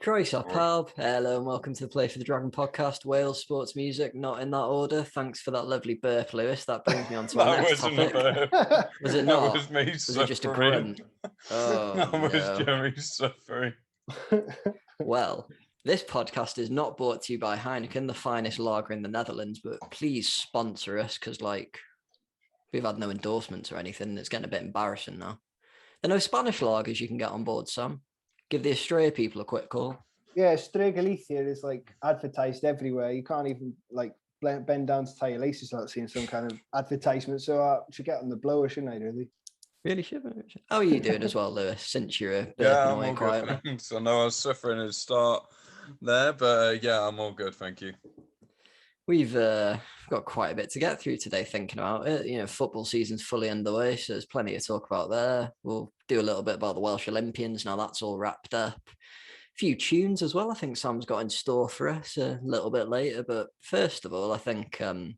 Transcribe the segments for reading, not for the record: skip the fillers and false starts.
Croeso pawb, hello and welcome to the Play for the Dragon podcast, Wales sports music, not in that order. Thanks for that lovely burp, Lewis. That brings me on to our next topic. Was it not? That was me Was it just a grunt? Oh, that was no. Jeremy suffering. Well, this podcast is not brought to you by Heineken, the finest lager in the Netherlands, but please sponsor us because, we've had no endorsements or anything. It's getting a bit embarrassing now. There are no Spanish lagers you can get on board, Sam. Give the Australia people a quick call. Yeah, Stray Galicia is advertised everywhere. You can't even bend down to tie your laces without seeing some kind of advertisement. So I should get on the blower, shouldn't I, really? Really should. How are you doing as well, Lewis, since you're I'm away all quietly? good, thanks. I know I was suffering at the start there, but I'm all good, thank you. We've got quite a bit to get through today thinking about it. Football season's fully underway, so there's plenty to talk about there. We'll do a little bit about the Welsh Olympians now that's all wrapped up. A few tunes as well I think Sam's got in store for us a little bit later. But first of all, I think we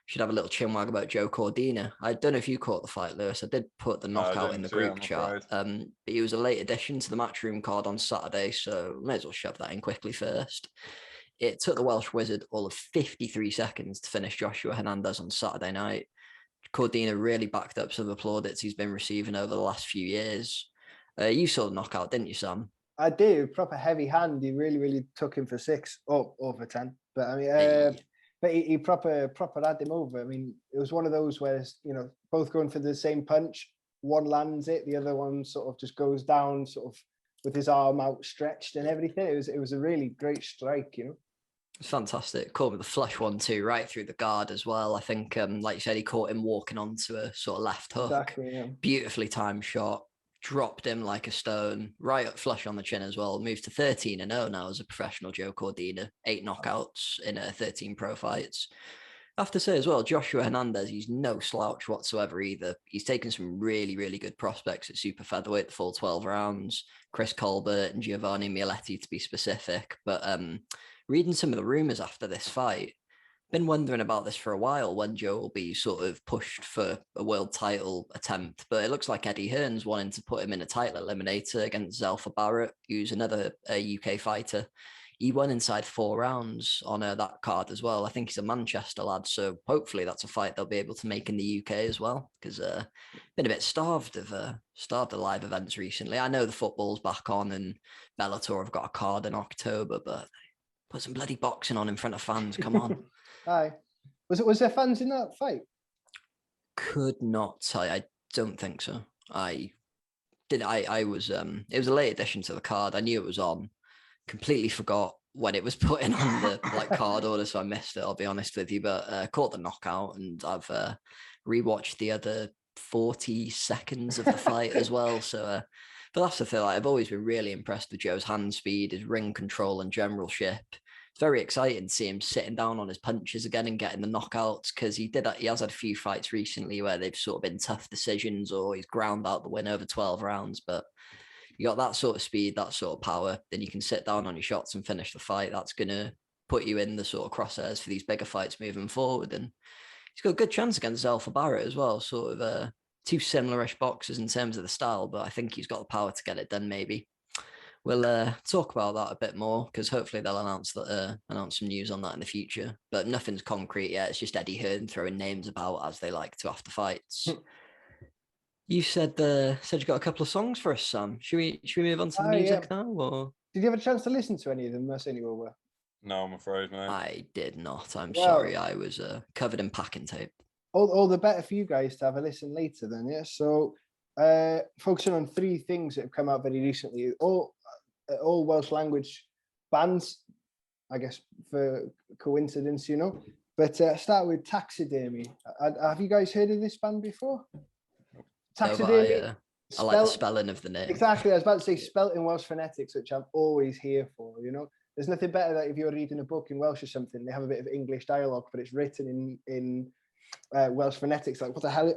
should have a little chinwag about Joe Cordina. I don't know if you caught the fight, Lewis. I did put the knockout in the group chat. But he was a late addition to the matchroom card on Saturday, so may as well shove that in quickly first. It took the Welsh wizard all of 53 seconds to finish Joshua Hernandez on Saturday night. Cordina really backed up some of the plaudits he's been receiving over the last few years. You saw the knockout, didn't you, Sam? I did. Proper heavy hand. He really took him for 6 or over 10. But I mean, but he proper had him over. I mean, it was one of those where both going for the same punch. One lands it, the other one sort of just goes down, sort of with his arm outstretched and everything. It was a really great strike, It's fantastic. Caught with the flush 1-2 right through the guard as well. I think, like you said, he caught him walking onto a sort of left hook. Exactly, yeah. Beautifully timed shot. Dropped him like a stone. Right up flush on the chin as well. Moved to 13-0 now as a professional Joe Cordina. 8 knockouts in 13 pro fights. I have to say as well, Joshua Hernandez, he's no slouch whatsoever either. He's taken some really, really good prospects at super featherweight, the full 12 rounds. Chris Colbert and Giovanni Mieletti to be specific. But reading some of the rumours after this fight, been wondering about this for a while, when Joe will be sort of pushed for a world title attempt. But it looks like Eddie Hearn's wanting to put him in a title eliminator against Zelfa Barrett, who's another UK fighter. He won inside 4 rounds on that card as well. I think he's a Manchester lad, so hopefully that's a fight they'll be able to make in the UK as well, because been a bit starved of live events recently. I know the football's back on and Bellator have got a card in October, but put some bloody boxing on in front of fans. Come on. Aye. Was there fans in that fight? Could not tell you. I don't think so. I was it was a late addition to the card. I knew it was on. Completely forgot when it was put in on the card order, so I missed it, I'll be honest with you. But caught the knockout, and I've rewatched the other 40 seconds of the fight as well. So but that's the thing, I've always been really impressed with Joe's hand speed, his ring control and generalship. It's very exciting to see him sitting down on his punches again and getting the knockouts, because he has had a few fights recently where they've sort of been tough decisions or he's ground out the win over 12 rounds. But you got that sort of speed, that sort of power, then you can sit down on your shots and finish the fight. That's going to put you in the sort of crosshairs for these bigger fights moving forward. And he's got a good chance against Zelfa Barrett as well. Sort of 2 similar-ish boxers in terms of the style, but I think he's got the power to get it done maybe. We'll talk about that a bit more, because hopefully they'll announce some news on that in the future. But nothing's concrete yet. It's just Eddie Hearn throwing names about as they like to after fights. You said you got a couple of songs for us, Sam. Should we move on to the music now? Or did you have a chance to listen to any of them? That's anyway. No, I'm afraid, mate. I did not. I'm sorry. I was covered in packing tape. All the better for you guys to have a listen later then, yeah? So focusing on 3 things that have come out very recently. All Welsh language bands, I guess for coincidence, But start with Taxidermy. Have you guys heard of this band before? Taxidermy. No, I like the spelling of the name. Exactly. I was about to say spelt in Welsh phonetics, which I'm always here for, There's nothing better that if you're reading a book in Welsh or something, they have a bit of English dialogue, but it's written in Welsh phonetics. Like, what the hell?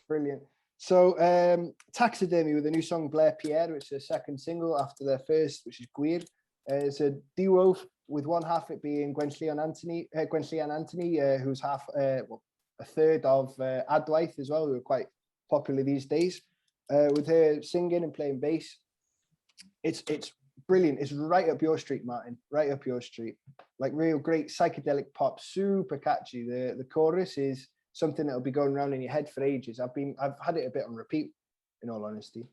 Brilliant. So Taxidermy with a new song, Blair Pierre, which is their second single after their first, which is Gwir. It's a duo with one half it being Gwenllian Anthony, who's a third of Adwaith as well, who are quite popular these days, with her singing and playing bass. it's brilliant. It's right up your street, Martin. Right up your street. Like real great psychedelic pop, super catchy. The chorus is something that'll be going around in your head for ages. I've had it a bit on repeat, in all honesty.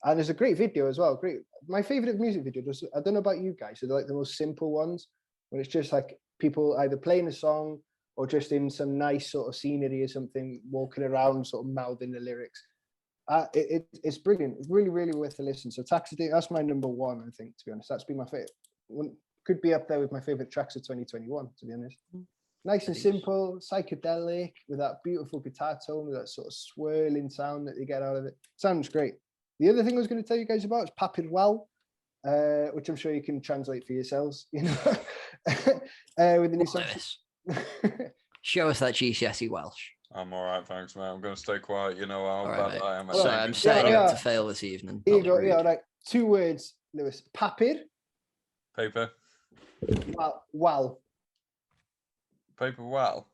And there's a great video as well. Great. My favorite music video, I don't know about you guys, so they're like the most simple ones, when it's just like people either playing a song or just in some nice sort of scenery or something, walking around, sort of mouthing the lyrics. It's brilliant. It's really, really worth a listen. So Taxidermy, that's my number one, I think, to be honest. That's been my favorite. Could be up there with my favorite tracks of 2021, to be honest. Nice and simple, psychedelic, with that beautiful guitar tone, with that sort of swirling sound that you get out of it. Sounds great. The other thing I was going to tell you guys about is Papur Well, which I'm sure you can translate for yourselves, you know, with the new song. Show us that GCSE Welsh. I'm all right, thanks, mate. I'm going to stay quiet. You know how bad I am. Sorry, I'm setting you up to fail this evening. Here you go. Yeah, right. 2 words, Lewis. Papur. Paper. Well. Paper well.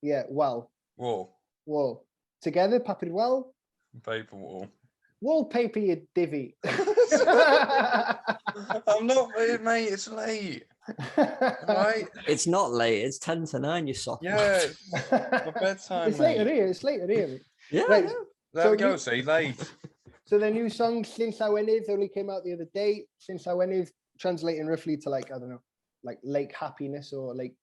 Yeah, well. Wall. Wall. Together, Papur Well. Paper wall. Wallpaper, you divvy. I'm not, mate. It's late. Right? It's not late. It's 10 to 9. You soft. Yeah. It's my bedtime. It's later here. It's later here. Yeah. Right. There we go. See, late. So the new song "Since I Wenydd" only came out the other day. "Since I Wenydd," translating roughly to like, I don't know, like lake happiness or like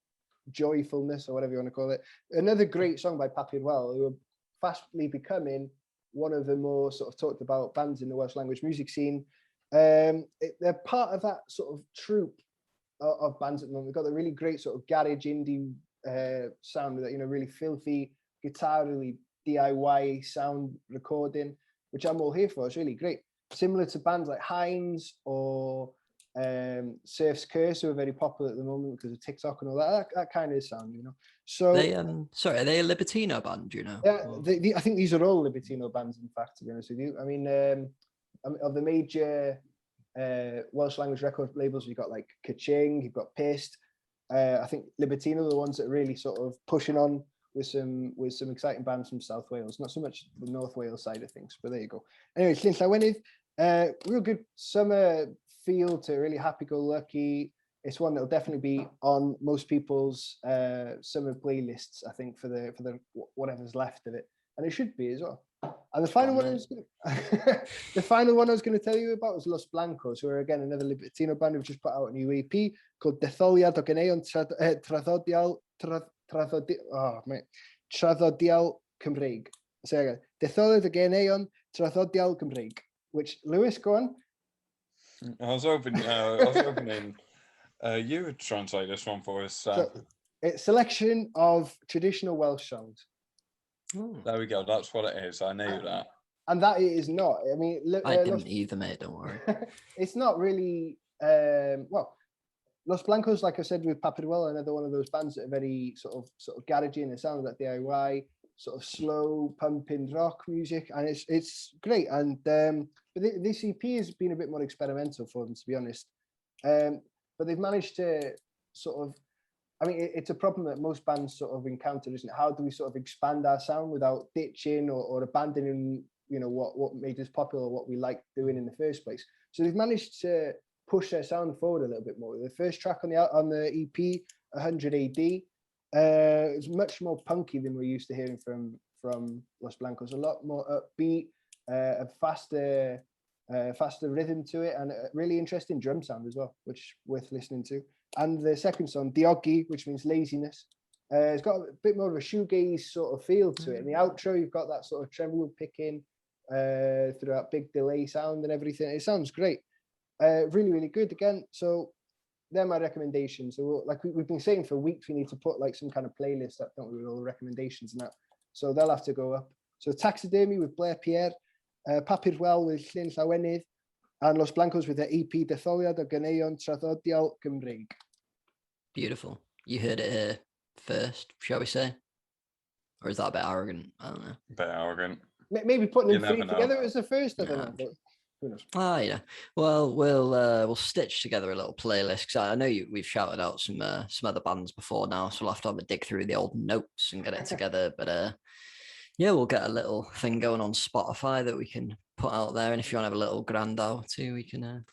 joyfulness or whatever you want to call it. Another great song by Papur Well, who are fastly becoming one of the more sort of talked about bands in the Welsh language music scene. They're part of that sort of troupe of bands at the moment. They've got a really great sort of garage indie sound with that, you know, really filthy guitar, really DIY sound recording, which I'm all here for. It's really great. Similar to bands like Heinz or Surf's Curse, who are very popular at the moment because of TikTok and all that kind of sound, you know. So they sorry, are they a Libertino band, do you know? Yeah, I think these are all Libertino bands, in fact, to be honest with you. I mean, of the major Welsh language record labels, you've got like Kaching, you've got Pissed. I think Libertino are the ones that are really sort of pushing on with some exciting bands from South Wales, not so much the North Wales side of things, but there you go. Anyway, Since I Wenydd, real good summer feel to, really happy-go-lucky. It's one that'll definitely be on most people's summer playlists, I think, for the whatever's left of it, and it should be as well. And the final one I was going to tell you about was Los Blancos, who are again another Libertino band who've just put out a new EP called Detholiad o Ganeuon Traddodiol Cymreig. So again, Detholiad o Ganeuon Traddodiol Cymreig. Which, Lewis, go on. I was hoping you would translate this one for us. So, it's a selection of traditional Welsh songs. There we go. That's what it is. I knew that. And that it is not. I mean, I didn't either, mate. Don't worry. It's not really. Well, Los Blancos, like I said, with Papur Well, another one of those bands that are very sort of garagey in the sound of that DIY, sort of slow pumping rock music, and it's great. And but this EP has been a bit more experimental for them, to be honest. But they've managed to sort of. I mean, it's a problem that most bands sort of encounter, isn't it? How do we sort of expand our sound without ditching or abandoning, you know, what made us popular, what we liked doing in the first place? So they've managed to push their sound forward a little bit more. The first track on the EP, 100 AD, is much more punky than we're used to hearing from Los Blancos. A lot more upbeat, a faster rhythm to it, and a really interesting drum sound as well, which worth listening to. And the second song, Dioggi, which means laziness, it's got a bit more of a shoegaze sort of feel to it. In the outro, you've got that sort of treble picking through that big delay sound and everything. It sounds great. Really, really good again. So they're my recommendations. So like we've been saying for weeks, we need to put like some kind of playlist up, don't we, with all the recommendations and that. So they'll have to go up. So Taxidermy with Blair Pierre, Papur Well with Llyn Llawenydd, and Los Blancos with their EP Detholiad o Ganeuon Traddodiol Cymreig. Beautiful. You heard it here first, shall we say? Or is that a bit arrogant? I don't know. A bit arrogant. Maybe putting them three together as the first, I don't know. But who knows? Yeah. Well, we'll stitch together a little playlist, because I know we've shouted out some other bands before now, so we'll have to have a dig through the old notes and get it together. But yeah, we'll get a little thing going on Spotify that we can put out there. And if you want to have a little grand hour too, we can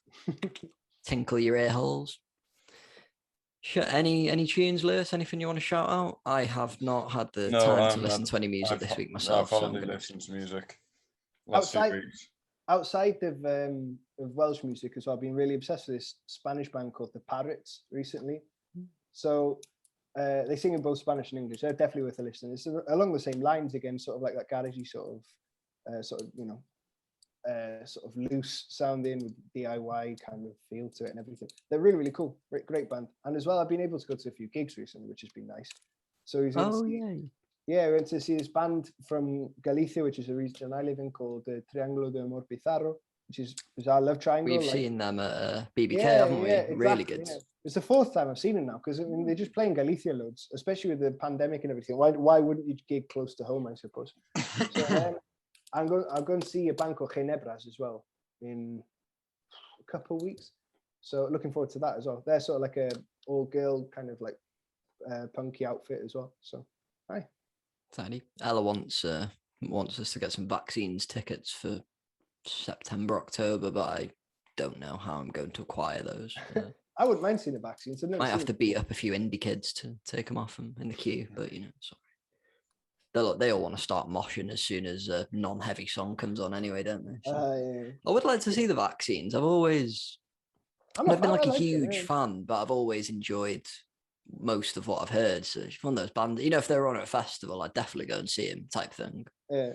tinkle your ear holes. Any tunes, Lewis? Anything you want to shout out? I have not had the time to listen to any music this week myself. I've hardly listened to music last outside, 2 weeks. Outside of Welsh music as well, I've been really obsessed with this Spanish band called the Parrots recently. So they sing in both Spanish and English. They're definitely worth a listen. It's along the same lines again, sort of like that garagey sort of loose sounding with DIY kind of feel to it and everything. They're really, really cool. Great band. And as well, I've been able to go to a few gigs recently, which has been nice. So we went to see this band from Galicia, which is a region I live in, called the Triángulo de Amor Pizarro, which is our love triangle. We've seen them at BBK, haven't we? Exactly, really good. Yeah. It's the fourth time I've seen them now, because I mean, they're just playing Galicia loads, especially with the pandemic and everything. Why wouldn't you gig close to home, I suppose? So, I'm going to see a band called Ginebras as well in a couple of weeks. So looking forward to that as well. They're sort of like a all-girl kind of like punky outfit as well. So, hi. Tidy. Ella wants us to get some vaccines tickets for September, October, but I don't know how I'm going to acquire those. I wouldn't mind seeing the vaccines. Might have to beat up a few indie kids to take them off them in the queue, but sorry. They all want to start moshing as soon as a non-heavy song comes on anyway, don't they? So, I would like to see the vaccines. I've never been like a huge fan, but I've always enjoyed most of what I've heard. So if one of those bands, if they're on at a festival, I'd definitely go and see them type thing.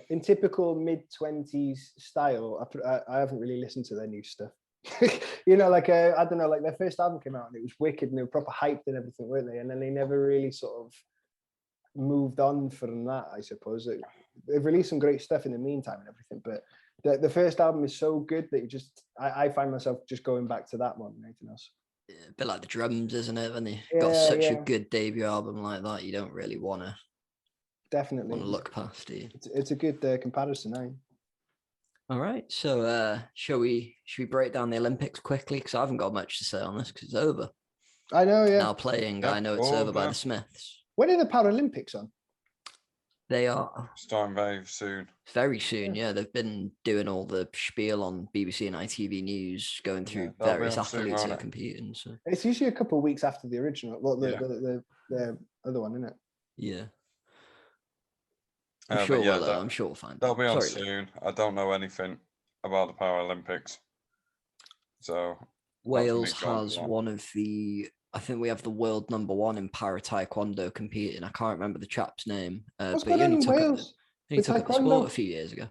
In typical mid-20s style, I haven't really listened to their new stuff. I don't know, like their first album came out and it was wicked and they were proper hyped and everything, weren't they? And then they never really sort of moved on from that, I suppose. They've released some great stuff in the meantime and everything, but the first album is so good that I find myself just going back to that more than anything else. A bit like the Drums, isn't it? When they got such a good debut album like that, you don't really want to definitely look past it. It's a good comparison, eh? All right, so should we break down the Olympics quickly? Because I haven't got much to say on this because it's over. I know, yeah. Now playing, I know it's over by the Smiths. When are the Paralympics on? They are starting very soon. Very soon, yeah. They've been doing all the spiel on BBC and ITV News, going through various athletes who are competing. So it's usually a couple of weeks after the original. Well, the other one, isn't it? Yeah. I'm sure we'll find. They'll be on soon. I don't know anything about the Paralympics. So Wales has one of the. I think we have the world number one in para taekwondo competing. I can't remember the chap's name. What's going on in Wales? He took up the sport a few years ago.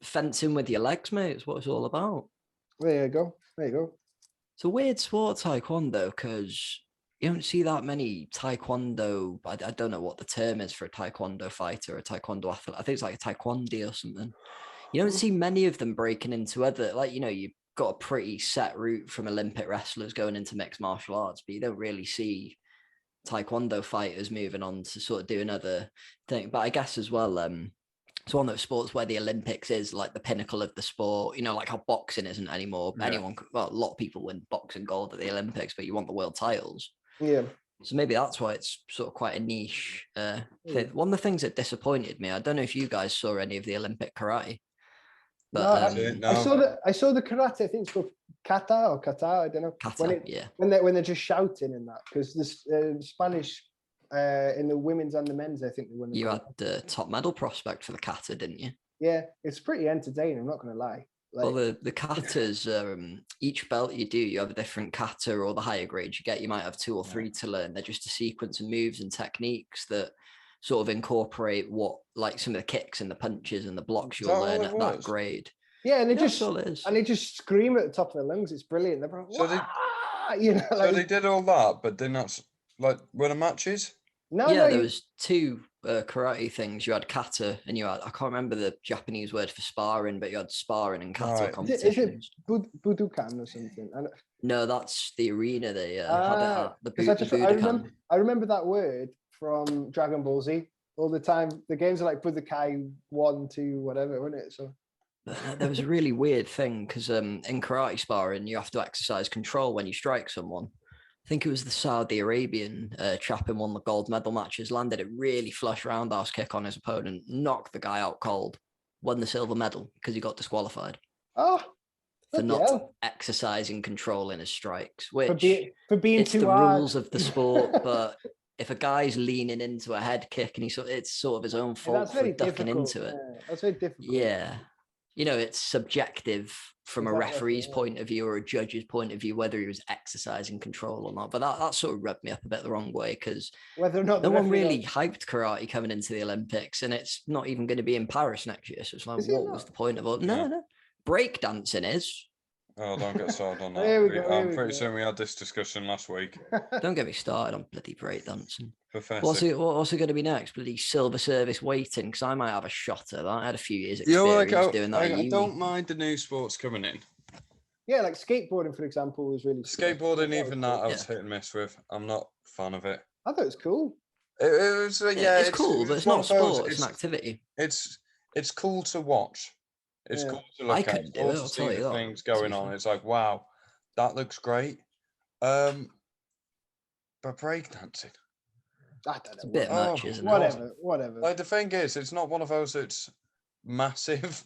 Fencing with your legs, mate, is what it's all about. There you go. It's a weird sport, taekwondo, because you don't see that many taekwondo. I don't know what the term is for a taekwondo fighter, a taekwondo athlete. I think it's like a taekwondo or something. You don't see many of them breaking into other, you got a pretty set route from Olympic wrestlers going into mixed martial arts, but you don't really see taekwondo fighters moving on to sort of do another thing. But I guess as well, it's one of those sports where the Olympics is like the pinnacle of the sport, like how boxing isn't anymore. Yeah. A lot of people win boxing gold at the Olympics, but you want the world titles. Yeah. So maybe that's why it's sort of quite a niche thing. One of the things that disappointed me, I don't know if you guys saw any of the Olympic karate. But, no. I saw the karate. I think it's called kata, I don't know. Kata, when they're just shouting in that, because this Spanish in the women's and the men's, I think they won. You had the top medal prospect for the kata, didn't you? Yeah, it's pretty entertaining. I'm not going to lie. Well, the katas, each belt you do, you have a different kata, or the higher grade you get, you might have 2 or 3 to learn. They're just a sequence of moves and techniques that sort of incorporate what, like some of the kicks and the punches and the blocks you'll learn at that grade. Yeah, and they just scream at the top of their lungs. It's brilliant. They're like, they did all that, but did not were the matches? No, there was 2 karate things. You had kata, and you had, I can't remember the Japanese word for sparring, but you had sparring and kata competitions. Is it Budokan or something? No, that's the arena they had at the Budokan. I remember that word from Dragon Ball Z all the time. The games are like Budokai 1, 2, whatever, wasn't it? So there was a really weird thing because in karate sparring, you have to exercise control when you strike someone. I think it was the Saudi Arabian chap in one of the gold medal matches, landed a really flush roundhouse kick on his opponent, knocked the guy out cold. won the silver medal because he got disqualified Oh, for bloody not hell. exercising control in his strikes, For, which for being it's too the hard. rules of the sport. But if a guy's leaning into a head kick and it's sort of his own Yeah, fault that's for very ducking difficult. into it. Yeah, that's very difficult. Yeah. You know, it's subjective from a Exactly, referee's yeah. point of view or a judge's point of view, whether he was exercising control or not. But that sort of rubbed me up a bit the wrong way because Whether or not the no one referee really knows- hyped karate coming into the Olympics, and it's not even going to be in Paris next year. So it's like, Is it what was not? the point of it? No. Break dancing is. Oh, don't get started on Here we that. go, here I'm we pretty go. certain we had this discussion last week. Don't get me started on bloody break dancing. Pathetic. What's it going to be next? Bloody silver service waiting, because I might have a shot at that. I had a few years You know, experience like, doing that. at I uni. don't mind the new sports coming in. Yeah, like skateboarding, for example, was really Skateboarding, was even cool. that, I was hit and miss with. I'm not a fan of it. I thought it was cool. It was, yeah, it's cool, but it's not one of those- sport. It's an activity. It's cool to watch. It's Yeah. cool to look I at. couldn't It's do cool it, to I'll see tell you the that, things to be going on. fair. It's like, wow, that looks great. But breakdancing, I don't know. It's a bit Oh, much, isn't it? Whatever. like the thing is, it's not one of those that's massive.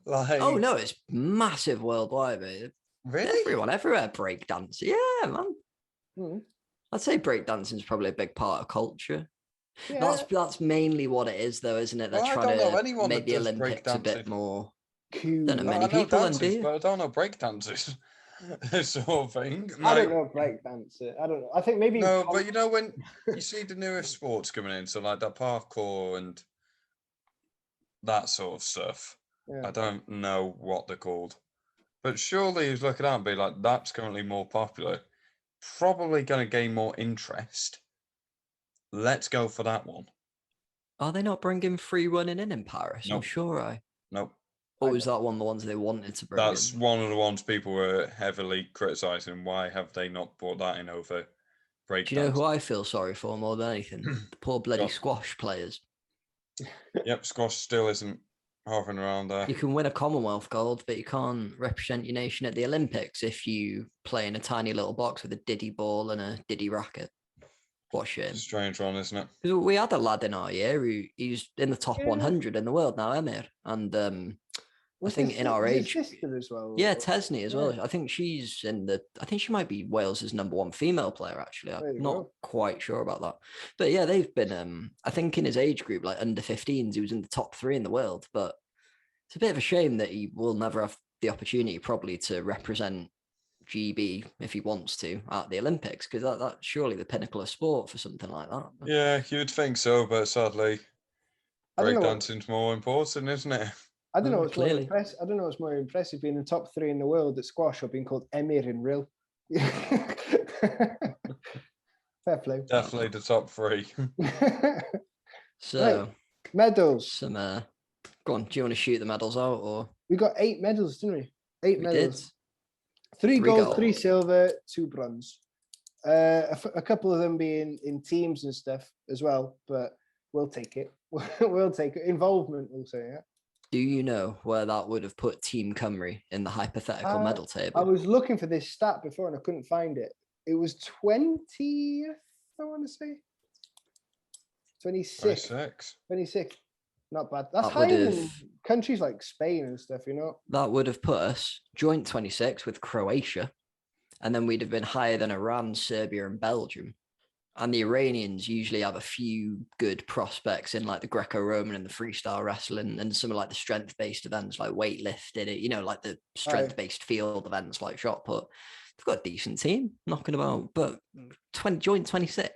Like, Oh no, it's massive worldwide, mate. really? Everyone, everywhere breakdance. Yeah, man. Hmm. I'd say breakdancing is probably a big part of culture. Yeah, That's mainly what it is, though, isn't it? They're Well, I trying don't know to anyone make that the does Olympics a bit breakdancing. more. cool. Don't know I many know people, then, do dances, you? but I don't know break dances. This sort of thing. I Like, don't know break dancer. I don't know. I think maybe no, but you know when you see the newest sports coming in, so like that parkour and that sort of stuff. Yeah. I don't know what they're called, but surely he's looking at and be like, that's currently more popular, probably going to gain more interest. Let's go for that one. Are they not bringing free running in Paris? I'm Nope. sure. Nope. Or was that one of the ones they wanted to bring That's in? one of the ones people were heavily criticizing. Why have they not brought that in over breakdance? Do you know who I feel sorry for more than anything? The poor bloody What? squash players. Yep, squash still isn't hovering around there. You can win a Commonwealth gold, but you can't represent your nation at the Olympics if you play in a tiny little box with a diddy ball and a diddy racket. What a shame. Strange one, isn't it? 'Cause we had a lad in our year he's in the top Yeah. 100 in the world now, Emir. And I think in our age, sister as well. yeah, Tesney as well. Yeah. I think she's I think she might be Wales's #1 female player, actually. There I'm you not go. quite sure about that. But yeah, they've been, I think in his age group, like under 15s, he was in the top 3 in the world. But it's a bit of a shame that he will never have the opportunity probably to represent GB if he wants to at the Olympics, because that's surely the pinnacle of sport for something like that. Yeah, you'd think so, but sadly, I don't know what- breakdancing's more important, isn't it? I don't know Mm, what's more clearly. impressive. I don't know what's more impressive, being in the top 3 in the world at squash or being called Emir in real. Fair play. Definitely the top 3. So Medals. some go on, do you want to shoot the medals out, or We got 8 medals, didn't we? 8 we medals. did? 3 Three gold, gold. 3 silver, 2 bronze. A couple of them being in teams and stuff as well, but we'll take it. We'll take it. Involvement, we'll say, yeah. Do you know where that would have put Team Cymru in the hypothetical medal I table? was looking for this stat before and I couldn't find it. It was 20th, I want to say. 26. 26. 26. Not bad. That's That would higher than have- countries like Spain and stuff, you know? That would have put us joint 26 with Croatia, and then we'd have been higher than Iran, Serbia, and Belgium. And the Iranians usually have a few good prospects in like the Greco-Roman and the freestyle wrestling and some of like the strength-based events like weightlifting, you know, like the strength-based field events like shot put. They've got a decent team knocking about, but joint 26th,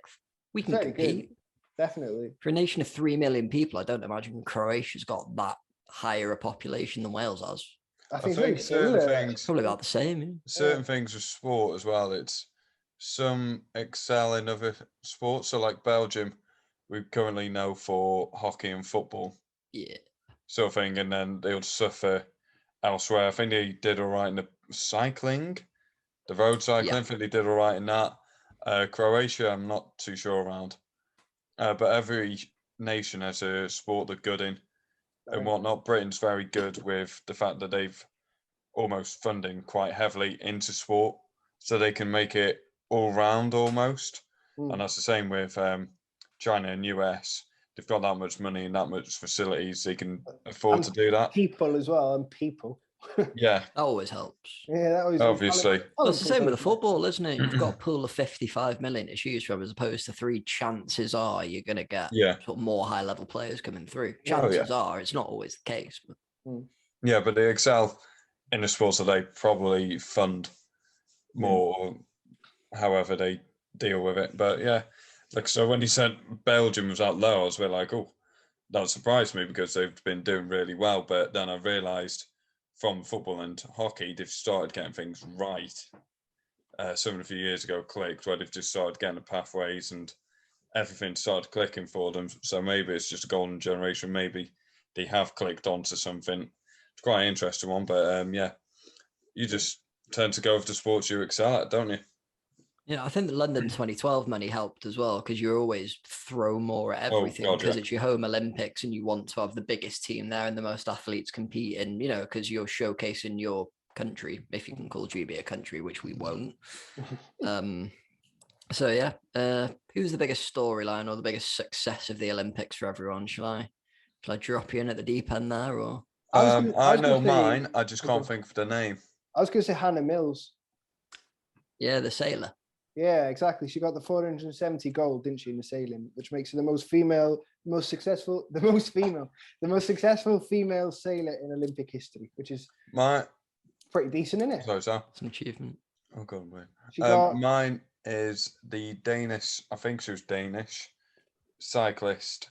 we can Very compete. good. Definitely. For a nation of 3 million people, I don't imagine Croatia's got that higher a population than Wales has. I I think, it's very think certain similar. things, Probably about the same. Yeah. certain things with sport as well. It's some excel in other sports. So like Belgium, we currently know for hockey and football Yeah. sort of thing, and then they'll suffer elsewhere. I think they did all right in the cycling, the road cycling. Yeah. I think they did all right in that. Croatia, I'm not too sure around. But every nation has a sport they're good in and whatnot. Britain's very good with the fact that they've almost funding quite heavily into sport, so they can make it all round almost. Mm. And that's the same with China and US. they've got that much money and that much facilities, they can afford to do that. People as well, and people. Yeah, That always helps. Yeah, that was obviously. Well, it's the same with the football, isn't it? You've got a pool of 55 million to choose from, as opposed to 3. Chances are you're going to get sort of more high-level players coming through. Chances are, it's not always the case. But... Yeah, but they excel in the sports that they probably fund more, however they deal with it. But yeah, like, so when you said Belgium was that low, I was a bit like, oh, that surprised me because they've been doing really well. But then I realised from football and hockey, they've started getting things right. Some a few years ago clicked, where they've just started getting the pathways and everything started clicking for them. So maybe it's just a golden generation. Maybe they have clicked onto something. It's quite an interesting one, but yeah, you just tend to go with the sports you excel at, don't you? Yeah, I think the London 2012 money helped as well, because you always throw more at everything because it's your home Olympics and you want to have the biggest team there and the most athletes competing, because you're showcasing your country, if you can call GB a country, which we won't. So yeah, who's the biggest storyline or the biggest success of the Olympics for everyone? Shall I drop you in at the deep end there, or? I know mine. I just can't think of the name. I was going to say Hannah Mills. Yeah, the sailor. Yeah, exactly. She got the 470 gold, didn't she, in the sailing, which makes her the most successful female sailor in Olympic history, which is pretty decent, isn't it? So, it's an achievement. Oh god, wait. Mine is the Danish. I think she was Danish cyclist,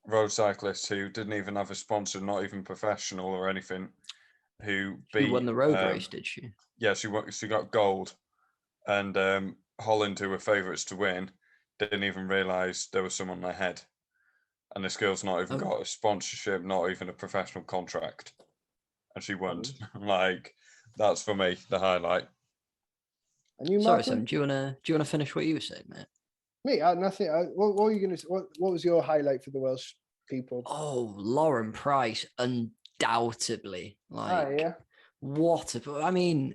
road cyclist, who didn't even have a sponsor, not even professional or anything. Who won the road race? Did she? Yeah, she got gold. And Holland, who were favourites to win, didn't even realise there was someone ahead. And this girl's not even got a sponsorship, not even a professional contract. And she won. Like, that's for me the highlight. And you, sorry, Sam, do you wanna finish what you were saying, mate? Me, nothing. What were you gonna say? What was your highlight for the Welsh people? Oh, Lauren Price, undoubtedly. Like, I mean,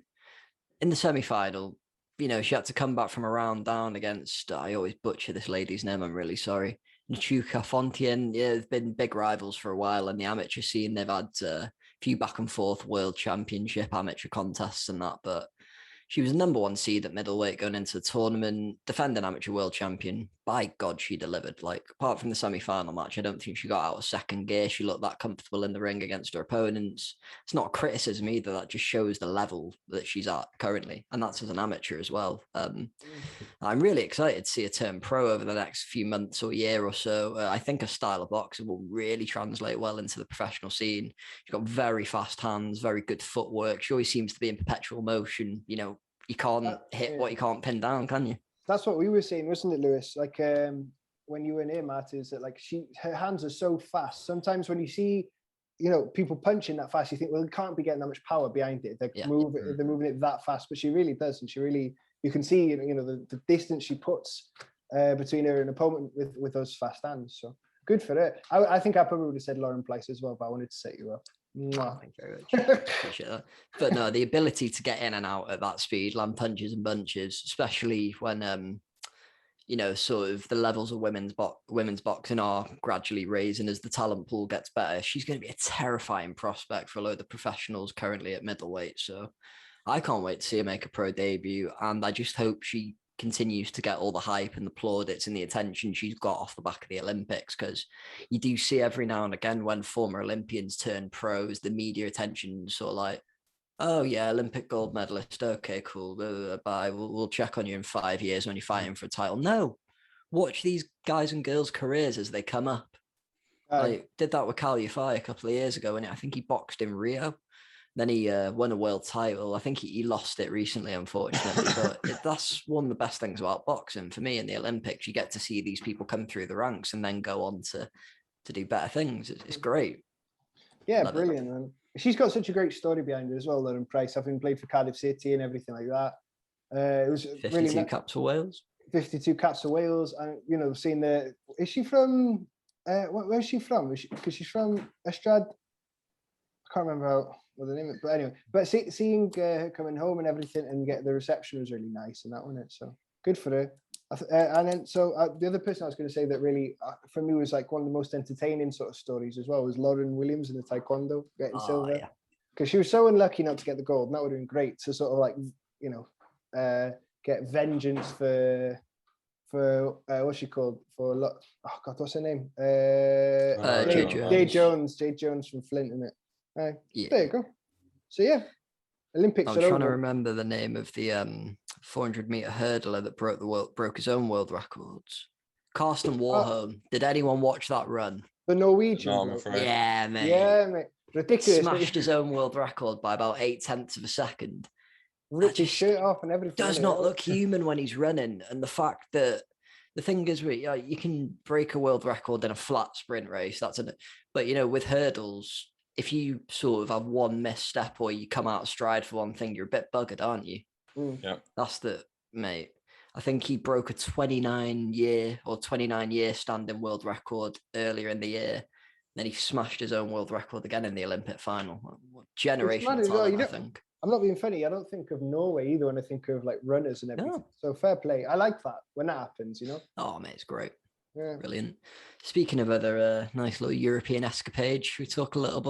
in the semi-final, she had to come back from a round down against, I always butcher this lady's name, I'm really sorry, Nachuka Fontien. Yeah, they've been big rivals for a while in the amateur scene. They've had a few back and forth world championship amateur contests and that, but she was number 1 seed at middleweight going into the tournament, defending amateur world champion. By God, she delivered. Like, apart from the semi-final match, I don't think she got out of second gear. She looked that comfortable in the ring against her opponents. It's not a criticism either. That just shows the level that she's at currently. And that's as an amateur as well. I'm really excited to see her turn pro over the next few months or year or so. I think her style of boxing will really translate well into the professional scene. She's got very fast hands, very good footwork. She always seems to be in perpetual motion. You can't hit what you can't pin down, can you? That's what we were saying, wasn't it, Lewis? Like, when you were in here, Matt, is that like her hands are so fast. Sometimes when you see, people punching that fast, you think, well, it can't be getting that much power behind it. They're moving it that fast, but she really does, and you can see, the distance she puts between her and opponent with those fast hands. So good for her. I think I probably would have said Lauren Price as well, but I wanted to set you up. Oh, thank you very much. Appreciate that. But no, the ability to get in and out at that speed, land punches and bunches, especially when sort of the levels of women's boxing are gradually raising as the talent pool gets better. She's going to be a terrifying prospect for a load of professionals currently at middleweight. So I can't wait to see her make a pro debut, and I just hope she continues to get all the hype and the plaudits and the attention she's got off the back of the Olympics, because you do see every now and again when former Olympians turn pros, the media attention sort of like, oh yeah, Olympic gold medalist, okay, cool, bye, we'll check on you in 5 years when you're fighting for a title. No, watch these guys and girls' careers as they come up. Like, did that with Cal Yafai a couple of years ago, and I think he boxed in Rio. Then he won a world title. I think he lost it recently, unfortunately. But that's one of the best things about boxing for me in the Olympics. You get to see these people come through the ranks and then go on to do better things. It's great. Yeah, love brilliant. Man. She's got such a great story behind her as well, Lauren Price, having played for Cardiff City and everything like that. It was 52 really caps for Wales. 52 caps for Wales. And, seeing is she from, where's she from? Because she's from Ystrad. I can't remember what the name is, but anyway, seeing her coming home and everything and get the reception was really nice, and that wasn't it. So good for her. And then, the other person I was going to say that really, for me, was like one of the most entertaining sort of stories as well was Lauren Williams in the taekwondo getting silver. Yeah. Because she was so unlucky not to get the gold, and that would have been great to sort of like, get vengeance for what's she called? Oh God, what's her name? Jade Jones. Jade Jones from Flint, isn't it? Yeah. There you go. So yeah, Olympics. I'm trying to remember the name of the 400-meter hurdler that broke his own world records. Karsten Warholm. Did anyone watch that run? The Norwegian. No, I'm afraid. Yeah, mate. Yeah, mate. Ridiculous. Smashed his own world record by about 0.8 of a second. Ripped his shirt off and everything. Does not look human when he's running, and the fact that the thing is, you can break a world record in a flat sprint race. But with hurdles, if you sort of have one misstep or you come out of stride for one thing, you're a bit buggered, aren't you? Yeah. That's mate. I think he broke a 29-year standing world record earlier in the year. Then he smashed his own world record again in the Olympic final. What generational talent, I think. I'm not being funny. I don't think of Norway either when I think of like runners and everything. No. So fair play. I like that when that happens, Oh, mate, it's great. Yeah. Brilliant. Speaking of other nice little European escapades, should we talk a little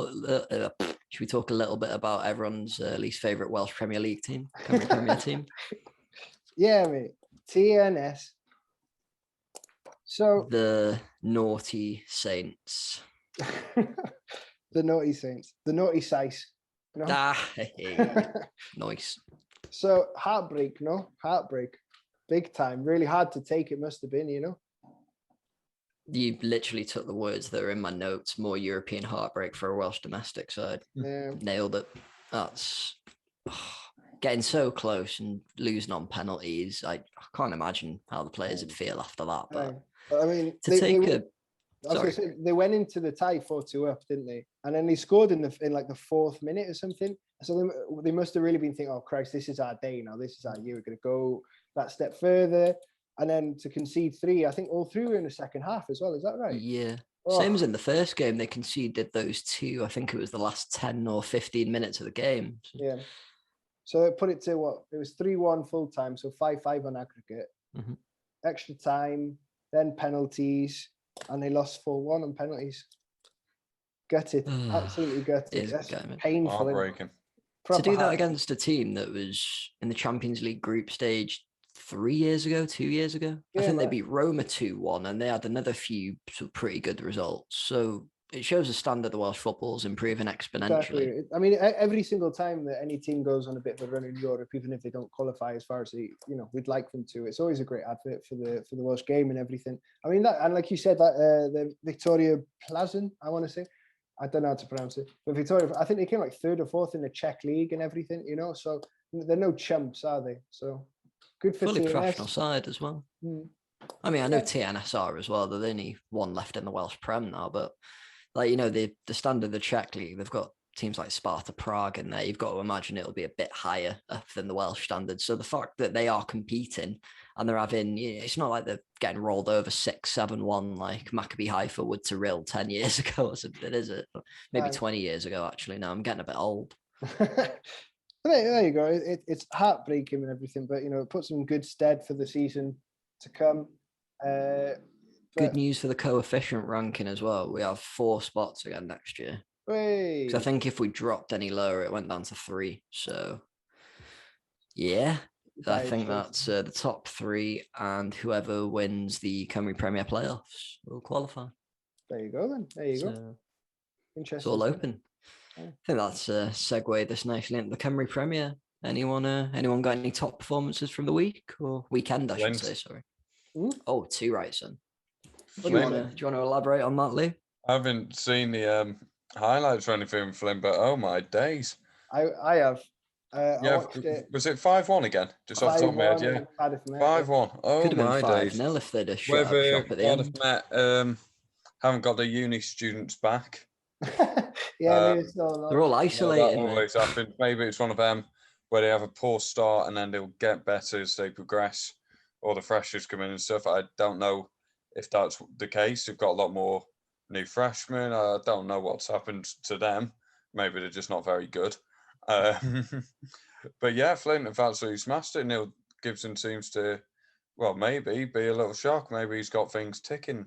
bit about everyone's least favourite Welsh Premier League team, Cymru Premier team? Yeah, mate. TNS. So the naughty Saints. The naughty Saints. The naughty Sice. Nice. So heartbreak. Big time. Really hard to take. It must have been, You literally took the words that are in my notes. More European heartbreak for a Welsh domestic side. Yeah. Nailed it. That's getting so close and losing on penalties. I can't imagine how the players would feel after that. But I mean, they went into the tie 4-2 up, didn't they? And then they scored in like the 4th minute or something. So they must have really been thinking, "Oh Christ, this is our day now. This is our year. We're going to go that step further." And then to concede 3, I think all 3 were in the second half as well. Is that right? Yeah. Same as in the first game, they conceded those 2. I think it was the last 10 or 15 minutes of the game. Yeah. So it put it to what? It was 3-1 full time, so 5-5 on aggregate. Mm-hmm. Extra time, then penalties, and they lost 4-1 on penalties. Gutted, absolutely gutted. That's painful. Heartbreaking. To do that against a team that was in the Champions League group stage 2 years ago. I think they beat Roma 2-1, and they had another few pretty good results. So it shows the standard of Welsh football is improving exponentially. Exactly. I mean, every single time that any team goes on a bit of a run in Europe, even if they don't qualify as far as we'd like them to, it's always a great advert for the Welsh game and everything. I mean, and like you said, that the Victoria Plzen, I want to say, I don't know how to pronounce it, but Victoria, I think they came like 3rd or 4th in the Czech league and everything, so they're no chumps, are they? So good for fully TNS. Professional side as well. I mean, I know TNS are as well. There's only one left in the Welsh Prem now, but the standard of the Czech league, they've got teams like Sparta Prague in there. You've got to imagine it'll be a bit higher up than the Welsh standard. So the fact that they are competing and they're having, it's not like they're getting rolled over 6-7-1 like Maccabi Haifa would to Ril 10 years ago or something, is it? Maybe 20 years ago, actually. Now I'm getting a bit old. There you go. It's heartbreaking and everything, but it puts them in good stead for the season to come. Good news for the coefficient ranking as well. We have 4 spots again next year. Because I think if we dropped any lower, it went down to 3. So, yeah, I think that's the top 3, and whoever wins the Cymru Premier playoffs will qualify. There you go, then. There you go. Interesting. It's all open. I think that's segued this nicely into the Cymru Premier. Anyone got any top performances from the week or weekend? I should say. Sorry. Oh, 2 right, son. Do you want to elaborate on that, Lou? I haven't seen the highlights or anything, Flynn, but oh my days. I have. I watched it. Was it 5-1 again? Just off the top of my head, yeah. 5-1. Oh, could have my been days. 5-0 if they'd have shut up shop at the end. Haven't got the uni students back. Yeah, they're all isolated. That always happens. Maybe it's one of them where they have a poor start and then they'll get better as they progress, or the freshers come in and stuff. I don't know if that's the case. They've got a lot more new freshmen. I don't know what's happened to them. Maybe they're just not very good. But yeah, Flint have absolutely smashed it. Neil Gibson seems to Well, maybe be a little shock. Maybe he's got things ticking.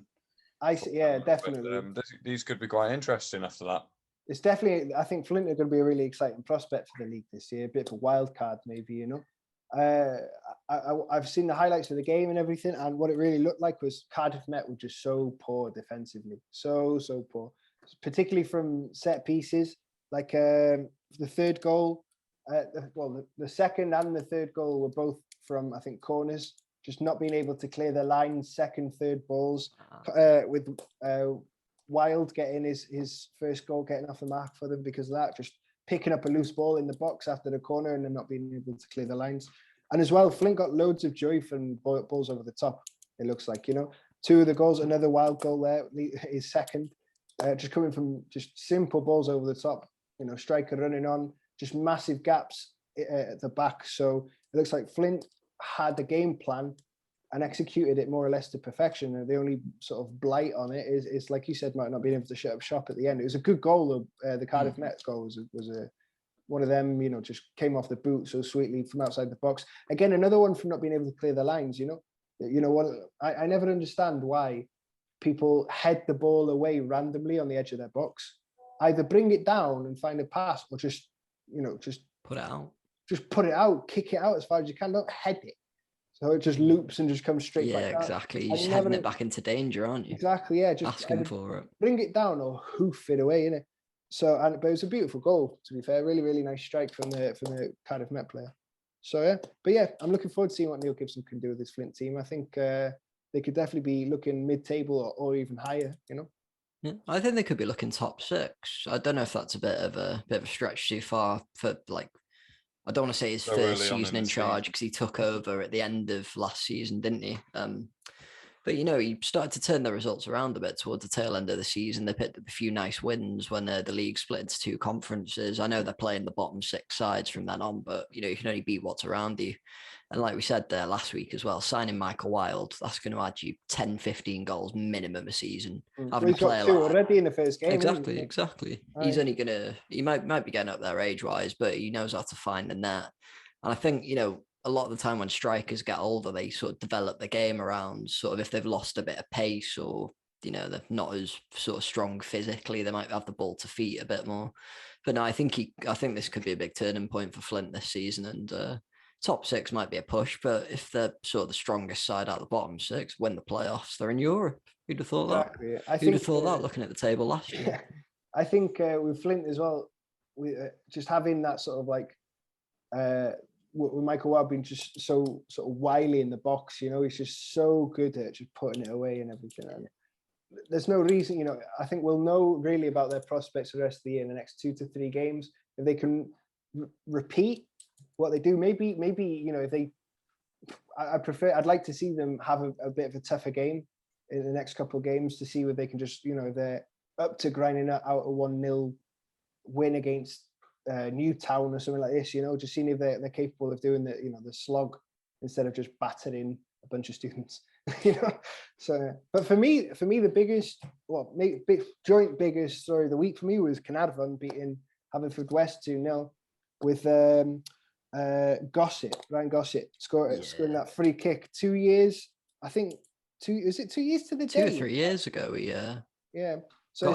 Yeah, But, definitely. these could be quite interesting after that. It's definitely, I think Flint are going to be a really exciting prospect for the league this year. A bit of a wild card, maybe, you know. I've seen the highlights of the game and everything, and what it really looked like was Cardiff Met were just so poor defensively, so poor, particularly from set pieces. Like the third goal, the second and the third goal were both from, I think, corners, just not being able to clear the lines. Second, third balls, with Wild getting his first goal, getting off the mark for them because of that, just picking up a loose ball in the box after the corner and then not being able to clear the lines. And as well, Flint got loads of joy from balls over the top, it looks like, you know. Two of the goals, another Wild goal there, his second, just coming from just simple balls over the top, you know, striker running on, just massive gaps at the back. So it looks like Flint had the game plan and executed it more or less to perfection. And the only sort of blight on it is like you said, Mark, not being able to shut up shop at the end. It was a good goal. The Cardiff Met goal was a one of them, you know, just came off the boot so sweetly from outside the box. Again, another one from not being able to clear the lines, you know. You know what? I never understand why people head the ball away randomly on the edge of their box. Either bring it down and find a pass, or just, you know, just put it out. Just put it out, kick it out as far as you can. Don't head it. So it just loops and just comes straight back down. Yeah, exactly. You're just heading it back into danger, aren't you? Exactly, yeah. Just asking for it. Bring it down or hoof it away, innit? So, but it was a beautiful goal, to be fair. Really, really nice strike from the Cardiff Met player. So yeah, but yeah, I'm looking forward to seeing what Neil Gibson can do with this Flint team. I think they could definitely be looking mid-table or even higher, you know. Yeah, I think they could be looking top 6. I don't know if that's a bit of a stretch too far for, like, I don't want to say his first season in charge because he took over at the end of last season, didn't he? But, you know, he started to turn the results around a bit towards the tail end of the season. They picked up a few nice wins when the league split into 2 conferences. I know they're playing the bottom 6 sides from then on, but, you know, you can only beat what's around you. And like we said there last week as well, signing Michael Wild, that's going to add you 10, 15 goals minimum a season. Having a player got 2 already in the first game. Exactly. He's only going to, he might be getting up there age-wise, but he knows how to find the net. And I think, you know, a lot of the time when strikers get older, they sort of develop the game around sort of if they've lost a bit of pace or, you know, they're not as sort of strong physically, they might have the ball to feet a bit more. But no, I think this could be a big turning point for Flint this season, and top 6 might be a push, but if they're sort of the strongest side out of the bottom 6, win the playoffs, they're in Europe. Who'd have thought that? Who'd have thought that looking at the table last year? Yeah. I think with Flint as well, we just having that sort of like with Michael Wild being just so sort of wily in the box, you know, he's just so good at just putting it away and everything. And there's no reason, you know, I think we'll know really about their prospects for the rest of the year in the next 2 to 3 games. If they can repeat what they do, maybe, you know, if they, I'd like to see them have a bit of a tougher game in the next couple of games to see whether they can just, you know, they're up to grinding out a 1-0 win against Newtown or something like this, you know, just seeing if they're capable of doing the slog instead of just battering a bunch of students, you know. So, but for me, the biggest, joint biggest story of the week for me was Caernarfon beating Haverfordwest 2-0 with Ryan Gossett scoring that free kick 2 years. I think 2 years to the day. 2 or 3 years ago, yeah. So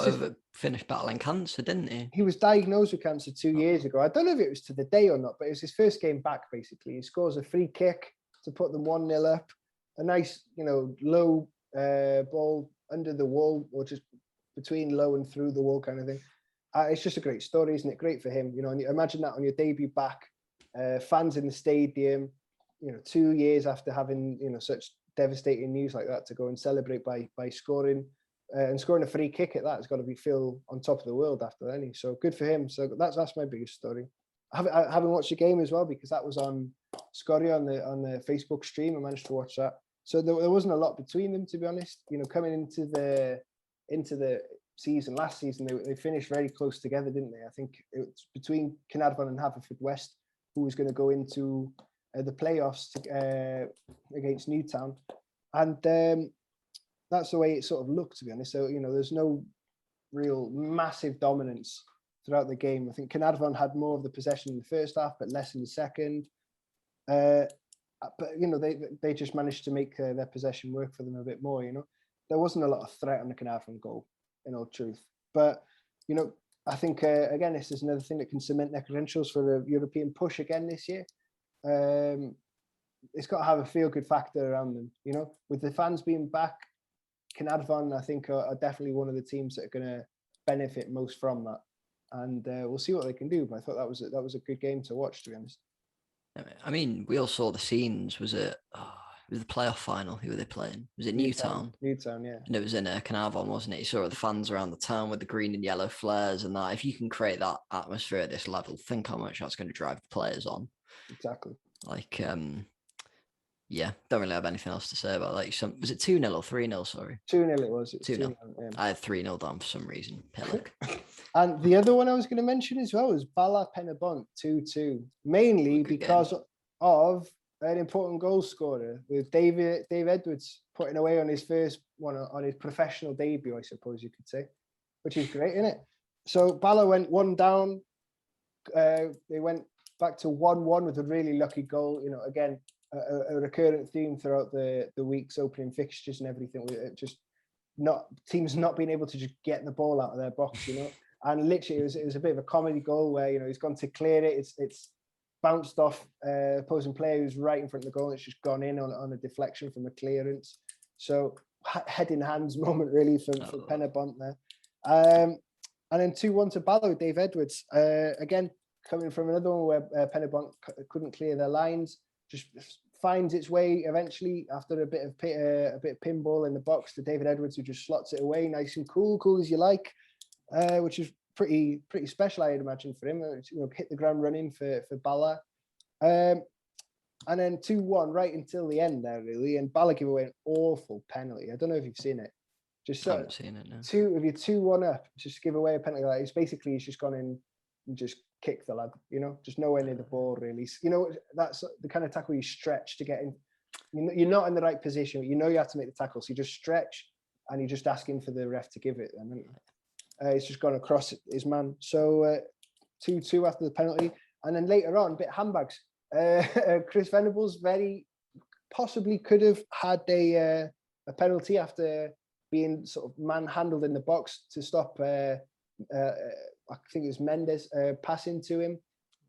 finished battling cancer, didn't he? He was diagnosed with cancer 2 years ago. I don't know if it was to the day or not, but it was his first game back, basically. He scores a free kick to put them 1-0 up. A nice, you know, low ball under the wall, or just between low and through the wall kind of thing. It's just a great story, isn't it? Great for him. You know, and imagine that on your debut back, fans in the stadium, you know, 2 years after having, you know, such devastating news like that, to go and celebrate by scoring. And scoring a free kick at that has got to be feel on top of the world after any. So good for him. So that's my biggest story. I haven't watched the game as well because that was on Scoria on the Facebook stream. I managed to watch that. So there wasn't a lot between them, to be honest. You know, coming into the season, last season, they finished very close together, didn't they? I think it was between Caernarfon and Haverfordwest who was going to go into the playoffs against Newtown. And that's the way it sort of looked, to be honest. So, you know, there's no real massive dominance throughout the game. I think Caernarfon had more of the possession in the first half, but less in the second. but they just managed to make their possession work for them a bit more. There wasn't a lot of threat on the Carnarvon goal, in all truth. But I think again, this is another thing that can cement their credentials for the European push again this year. It's got to have a feel-good factor around them. With the fans being back, Carnarvon, I think, are definitely one of the teams that are going to benefit most from that. And we'll see what they can do. But I thought that was a good game to watch, to be honest. I mean, we all saw the scenes. Was it the playoff final? Who were they playing? Was it Newtown? Newtown, yeah. And it was in Carnarvon, wasn't it? You saw the fans around the town with the green and yellow flares and that. If you can create that atmosphere at this level, think how much that's going to drive the players on. Exactly. Like, yeah, don't really have anything else to say about that. Was it 2-0 or 3-0? Sorry, 2-0 it was. 2-0. Yeah. I had 3-0 down for some reason. Pillock. And the other one I was going to mention as well was Bala Penabont 2-2, mainly because of an important goal scorer with Dave Edwards putting away on his first one on his professional debut, I suppose you could say, which is great, isn't it? So Bala went 1 down. They went back to 1-1 with a really lucky goal. Again, a recurrent theme throughout the week's opening fixtures and everything. Just teams not being able to just get the ball out of their box, And literally, it was a bit of a comedy goal where he's gone to clear it. It's bounced off opposing player who's right in front of the goal. It's just gone in on a deflection from a clearance. So head in hands moment really for Penabont there. And then 2-1 to Ballo, Dave Edwards. Again, coming from another one where Penabont couldn't clear their lines, just finds its way eventually after a bit of pinball in the box to David Edwards, who just slots it away nice and cool as you like, which is pretty special, I'd imagine, for him. Hit the ground running for Bala. And then 2-1 right until the end there, really. And Bala gave away an awful penalty. I don't know if you've seen it. I haven't seen it, no. If you're 2-1 up, just give away a penalty like he's just gone in and just kicked the lad, just nowhere near the ball, really. That's the kind of tackle you stretch to get in. You're not in the right position. You have to make the tackle, so you just stretch and you're just asking for the ref to give it. And it's just gone across his man. So 2-2 after the penalty. And then later on, a bit handbags. Chris Venables very possibly could have had a penalty after being sort of manhandled in the box to stop I think it was Mendes passing to him.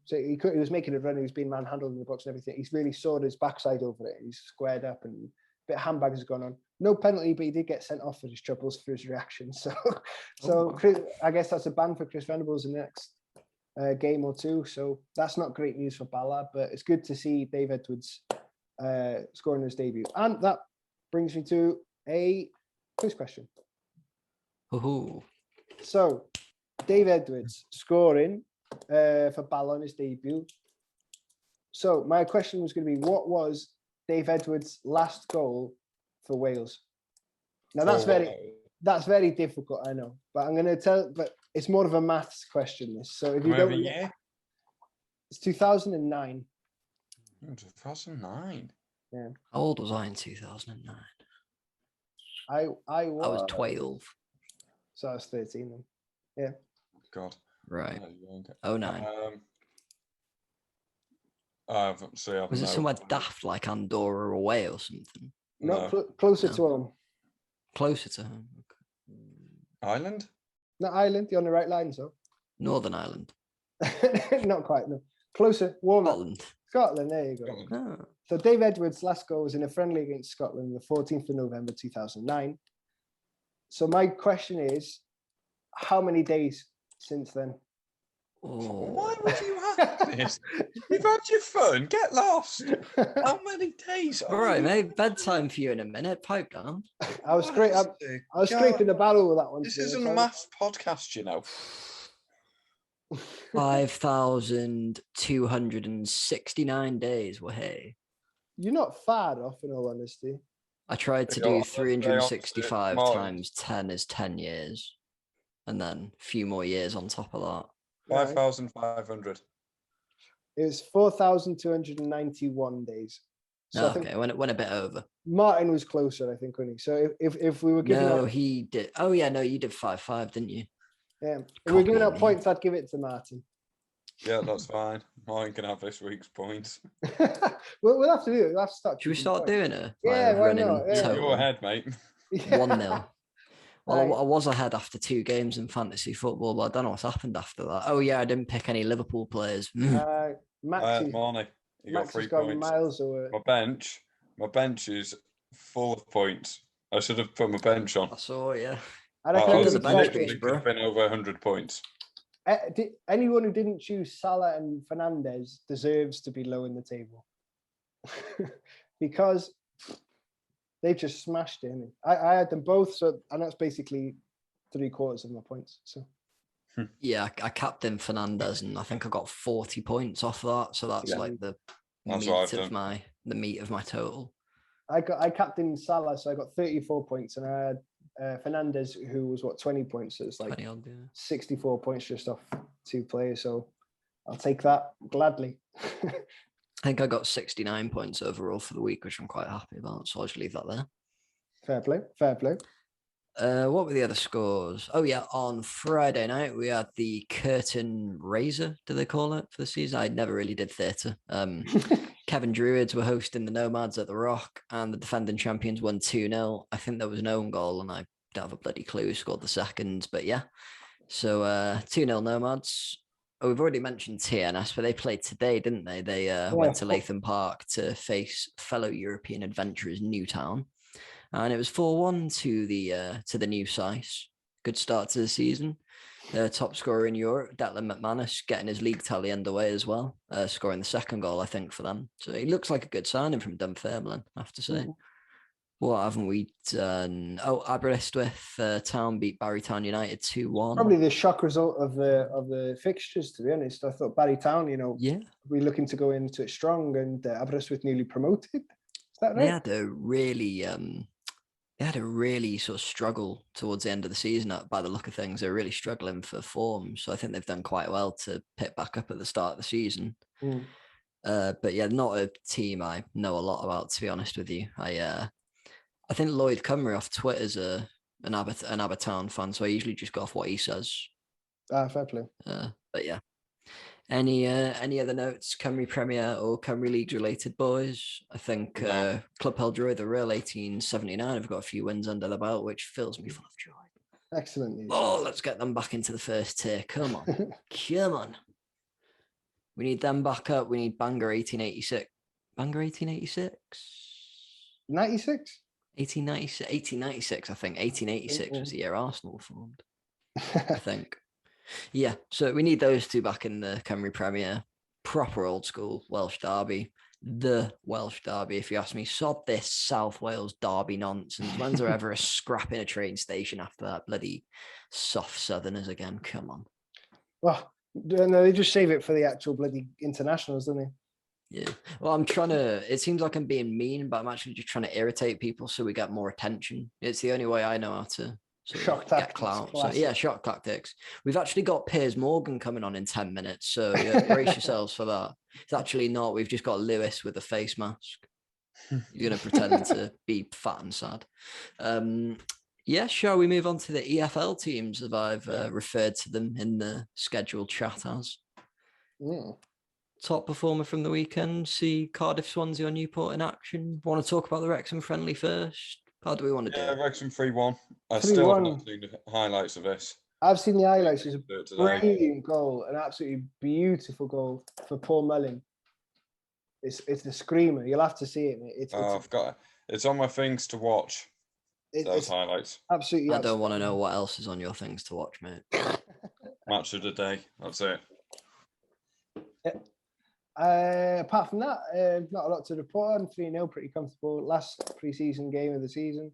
So he was making a run, he was being manhandled in the box and everything. He's really sawed his backside over it. He's squared up and a bit of handbag has gone on. No penalty, but he did get sent off for his troubles for his reaction. So Chris, I guess that's a ban for Chris Venables in the next game or two. So that's not great news for Bala, but it's good to see Dave Edwards scoring his debut. And that brings me to a quiz question. Ooh. So Dave Edwards scoring for Bala on his debut. So my question was going to be, what was Dave Edwards' last goal for Wales? Now that's very difficult, I know, but I'm going to tell. But it's more of a maths question. This, so if you don't, it's 2009. 2009. Yeah. How old was I in 2009? I was 12. So I was 13 then. Yeah. God. Right. 09. Was it somewhere daft like Andorra away or something? No, closer to home. Closer to home. Okay. Ireland? Not Ireland. You're on the right line, so. Northern Ireland. Not quite, no. Closer. Warmer. Scotland, there you go. Oh. So Dave Edwards' last goal was in a friendly against Scotland the 14th of November 2009. So my question is, how many days since then? Oh. Why would you have this? You've had your fun. Get lost. How many days? All right, mate. Bedtime for you in a minute. Pipe down. I was scraping the barrel with that one. This isn't a maths podcast, 5,269 days. Well, hey. You're not far off, in all honesty. I tried to do 365 times 10 is 10 years. And then a few more years on top of that. 5,500. It was 4,291 days. So okay, I went a bit over. Martin was closer, I think, wasn't he? So if we were giving out... he did. Oh, yeah, no, you did 5-5, didn't you? Yeah. If we were giving out points, I'd give it to Martin. Yeah, that's fine. Mine can have this week's points. we'll have to do it. We'll have to start. Should we keeping start points. doing it? Yeah, Like why running not? Yeah. total. Go ahead, mate. 1-0. Well, Right. I was ahead after 2 games in fantasy football, but I don't know what's happened after that. Oh yeah, I didn't pick any Liverpool players. Max, Marnie, you got Max 3 has gone points. miles away. My bench is full of points. I should have put my bench on. I saw, yeah. I reckon I Under was the bench literally boost, could have bro. been over 100 points. Anyone who didn't choose Salah and Fernandes deserves to be low in the table because they've just smashed it. I had them both, so and that's basically 3/4 of my points. So Yeah, I captained Fernandes, and I think I got 40 points off that. So that's Yeah. like the That's what I've meat of done. my total. I captained Salah, so I got 34 points, and I had Fernandes, who was 20 points. So it's like 20 odd, yeah. 64 points just off 2 players. So I'll take that gladly. I think I got 69 points overall for the week, which I'm quite happy about. So I'll just leave that there. Fair play. Fair play. What were the other scores? Oh yeah, on Friday night we had the curtain raiser, do they call it, for the season? I never really did theatre. Kevin Druids were hosting the Nomads at the Rock, and the defending champions won 2-0. I think there was an own goal, and I don't have a bloody clue who scored the second, but yeah. So 2-0 Nomads. Oh, we've already mentioned TNS, but they played today, didn't they? They went to Latham Park to face fellow European adventurers Newtown. And it was 4-1 to the new size. Good start to the season. Top scorer in Europe, Declan McManus, getting his league tally underway as well, scoring the second goal, I think, for them. So he looks like a good signing from Dunfermline, I have to say. What haven't we done? Oh, Aberystwyth Town beat Barrytown United 2-1. Probably the shock result of the fixtures, to be honest. I thought Barrytown, Yeah, we're looking to go into it strong, and Aberystwyth newly promoted. Is that right? they had a really sort of struggle towards the end of the season. By the look of things, they're really struggling for form. So I think they've done quite well to pick back up at the start of the season. But yeah, not a team I know a lot about, to be honest with you. I think Lloyd Cymru off Twitter's an Abertown fan, so I usually just go off what he says. Fair play. But yeah. Any other notes, Cymru Premier or Cymru League related, boys? I think No. Club Peldroid, the Real 1879, have got a few wins under the belt, which fills me full of joy. Excellent news. Oh, let's get them back into the first tier. Come on. Come on. We need them back up. We need Bangor 1886. Bangor 1886? 96? 1896, I think. 1886 was the year Arsenal formed, I think. Yeah, so we need those two back in the Cymru Premier. Proper old school Welsh derby. The Welsh derby, if you ask me. Sod this South Wales derby nonsense. When's there ever a scrap in a train station after that? Bloody soft Southerners again. Come on. Well, no, they just save it for the actual bloody internationals, don't they? Yeah. Well, it seems like I'm being mean, but I'm actually just trying to irritate people so we get more attention. It's the only way I know how to Shock get tactics, clout. So classic. yeah, shock tactics. We've actually got Piers Morgan coming on in 10 minutes. So yeah, brace yourselves for that. It's actually not. We've just got Lewis with a face mask. He's going to pretend to be fat and sad. Yeah, shall we move on to the EFL teams, as I've referred to them in the scheduled chat as? Top performer from the weekend, see Cardiff, Swansea or Newport in action. Want to talk about the Wrexham friendly first? How do we want to do it? Wrexham 3-1. I 3-1. still haven't seen the highlights of this. I've seen the highlights. It's a Do it today. brilliant goal, an absolutely beautiful goal for Paul Mullin. It's the screamer. You'll have to see it, mate. I've got it. It's on my things to watch. Those It's highlights. absolutely. I don't want to know what else is on your things to watch, mate. Match of the day. That's it. Apart from that, not a lot to report on. 3-0, pretty comfortable. Last pre-season game of the season.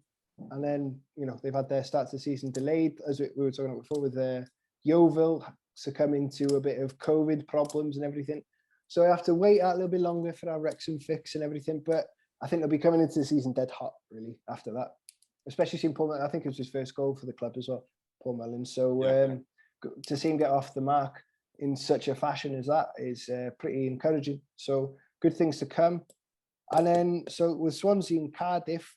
And then, they've had their start to the season delayed, as we were talking about before, with Yeovil succumbing to a bit of COVID problems and everything. So I have to wait out a little bit longer for our Wrexham fix and everything. But I think they'll be coming into the season dead hot, really, after that. Especially seeing Paul Mullin. I think it was his first goal for the club as well, Paul Mullin. So to see him get off the mark in such a fashion as that is pretty encouraging. So good things to come. And then, so with Swansea and Cardiff,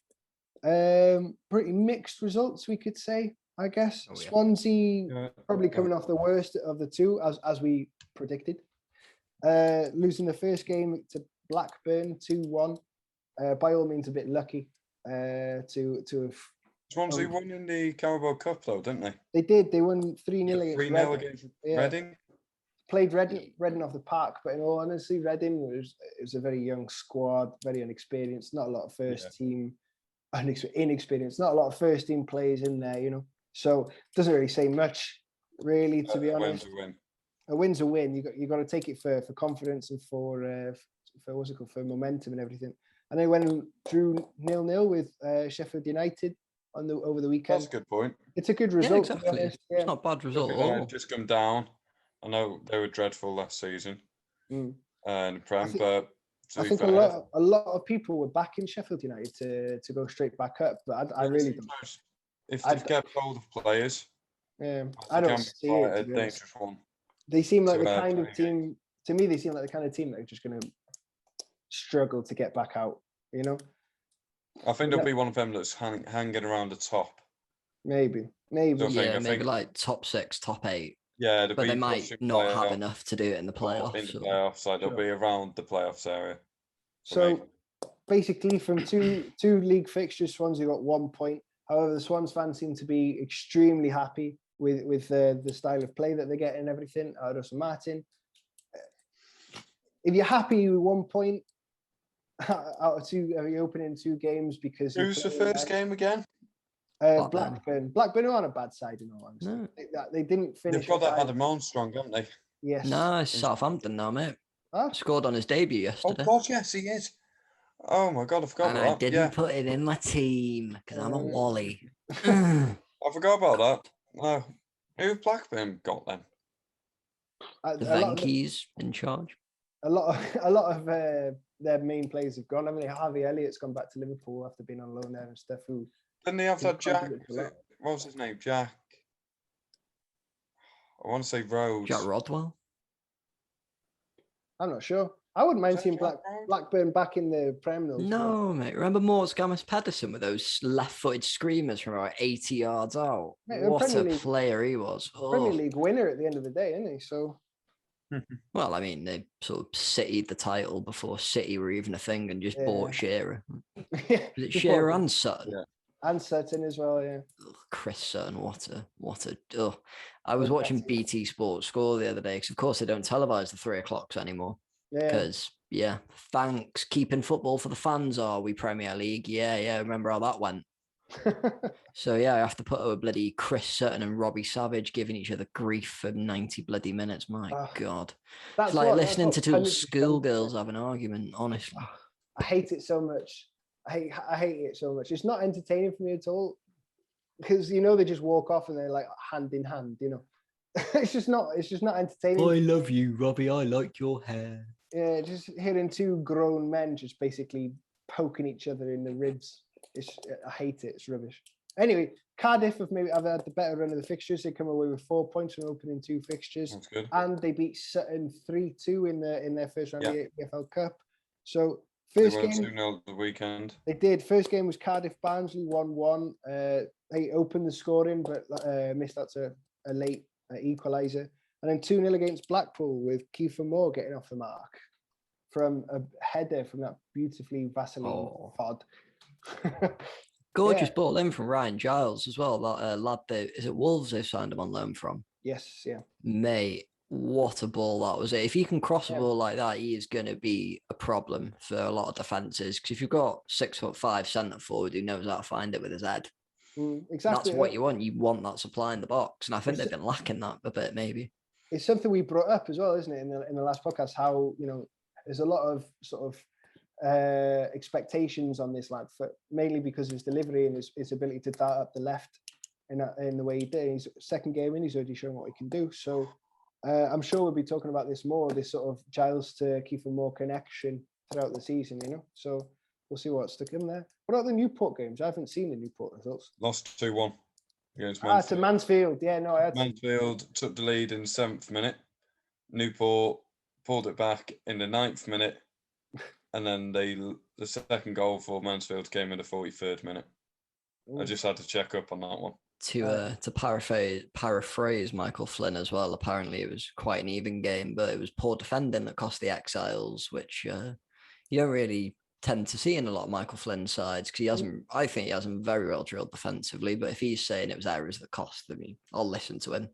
pretty mixed results, we could say, I guess. Swansea probably coming off the worst of the two, as we predicted. Losing the first game to Blackburn 2-1. By all means, a bit lucky to have. Swansea won in the Carabao Cup, though, didn't they? They did. They won 3-0 against 3-0 Reading. against Yeah. Reading. Played Reading off the park, but in all honesty, Reading was a very young squad, very inexperienced. Not a lot of first team, inexperienced. Not a lot of first team players in there, you know. So it doesn't really say much, really, to be honest. A win's a win. You got to take it for confidence and for what's it called, for momentum and everything. And they went and drew 0-0 with Sheffield United over the weekend. That's a good point. It's a good result. Yeah, exactly. It's not a bad result at all. Just come down. I know they were dreadful last season in the Prem, but I think a lot of people were backing Sheffield United to go straight back up, but I really don't. If they've kept hold of players, I don't see it. A dangerous one. They seem like the kind of team. To me, they seem like the kind of team that are just going to struggle to get back out. You know. I think there'll be one of them that's hanging around the top. Maybe. Yeah, maybe like top 6, top 8. Yeah, but they might not have enough to do it in the playoffs. In the playoffs, like they'll be around the playoffs area. So basically, from two league fixtures, Swansea got 1 point. However, the Swans fans seem to be extremely happy with the style of play that they get and everything out of Martin. If you're happy with 1 point out of 2, are you opening 2 games because who's the first game again? Blackburn. Blackburn are on a bad side in all honesty. No. They didn't finish. They've got that Adam Armstrong, haven't they? Yes. No, it's Southampton now, mate. Huh? Scored on his debut yesterday. Oh God, yes, he is. Oh my God, I forgot about that. I didn't put it in my team because I'm a Wally. I forgot about that. No, who Blackburn got then? The Venke's in charge. A lot of their main players have gone. I mean, Harvey Elliott's gone back to Liverpool after being on loan there and stuff. Didn't they have that Jack? What was his name? Jack. I want to say Rose. Jack Rodwell. I'm not sure. I wouldn't mind seeing Blackburn back in the Prem though. No, mate. Remember Morts Gamas Pedersen with those left-footed screamers from about 80 yards out? Mate, what a player he was. Premier League winner at the end of the day, isn't he? So. Well, I mean, they sort of City'd the title before City were even a thing and just bought Shearer. Was it Shearer and Sutton? Yeah. And Sutton as well, yeah. Chris Sutton, what a. I was watching BT Sports Score the other day because, of course, they don't televise the 3 o'clocks anymore. Because, thanks. Keeping football for the fans, are we, Premier League? Yeah, remember how that went. So, I have to put a bloody Chris Sutton and Robbie Savage giving each other grief for 90 bloody minutes. My God. It's like listening to 2 schoolgirls have an argument, honestly. I hate it so much. I hate it so much. It's not entertaining for me at all because they just walk off and they're like hand in hand. It's just not entertaining. I love you, Robbie. I like your hair. Yeah, just hearing 2 grown men just basically poking each other in the ribs. I hate it. It's rubbish. Anyway, Cardiff have had the better run of the fixtures. They come away with 4 points from opening 2 fixtures. That's good. And they beat Sutton 3-2 in their first round of the EFL Cup. So. First game 2-0 the weekend. They did. First game was Cardiff Barnsley 1-1. They opened the scoring, but missed out to a late equaliser. And then 2-0 against Blackpool with Kiefer Moore getting off the mark from a header from that beautifully Vaseline fod. Gorgeous ball in from Ryan Giles as well. That lad, is it Wolves they've signed him on loan from? Yes, yeah. Mate. What a ball that was. If he can cross a ball like that, he is going to be a problem for a lot of defences. Because if you've got 6'5" centre forward who knows how to find it with his head, exactly. That's what you want. You want that supply in the box. And I think they've been lacking that a bit, maybe. It's something we brought up as well, isn't it, in the last podcast, how, there's a lot of sort of expectations on this lad, mainly because of his delivery and his ability to dart up the left in the way he did. His second game in, he's already shown what he can do. So, I'm sure we'll be talking about this more, this sort of Giles to Kiefer Moore connection throughout the season, So we'll see what's to come there. What about the Newport games? I haven't seen the Newport results. Lost 2-1 against Mansfield. To Mansfield. Yeah, no, I had Mansfield took the lead in the 7th minute. Newport pulled it back in the 9th minute. And then the second goal for Mansfield came in the 43rd minute. Ooh. I just had to check up on that one. To paraphrase Michael Flynn as well, apparently it was quite an even game, but it was poor defending that cost the Exiles, which you don't really tend to see in a lot of Michael Flynn sides, because I think he hasn't very well drilled defensively, but if he's saying it was errors that cost them, I'll listen to him.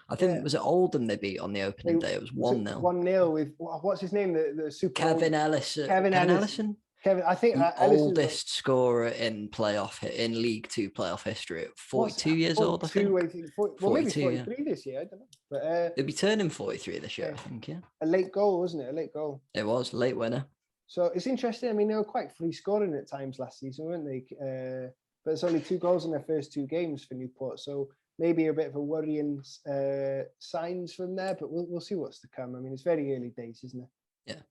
I think, was it Oldham they beat on the opening day? It was 1-0. 1-0 with, what's his name? The super Kevin Ellison. Kevin Ellison? I think the oldest scorer in League Two playoff history at 42 years old, I think. 42, maybe 43 this year, I don't know. But they'll be turning 43 this year, I think, yeah. A late goal, wasn't it? A late goal. It was, late winner. So it's interesting. I mean, they were quite free scoring at times last season, weren't they? But it's only 2 goals in their first 2 games for Newport. So maybe a bit of a worrying signs from there, but we'll see what's to come. I mean, it's very early days, isn't it? Yeah.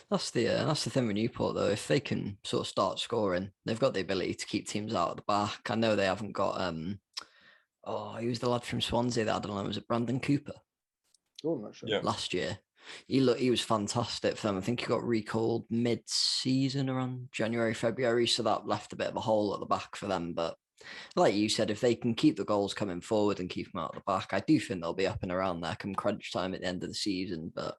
That's the thing with Newport, though. If they can sort of start scoring, they've got the ability to keep teams out at the back. I know they haven't got he was the lad from Swansea that I don't know, was it Brandon Cooper? Oh, I'm not sure. Yeah. Last year. He was fantastic for them. I think he got recalled mid-season around January, February, so that left a bit of a hole at the back for them. But like you said, if they can keep the goals coming forward and keep them out of the back, I do think they'll be up and around there come crunch time at the end of the season. But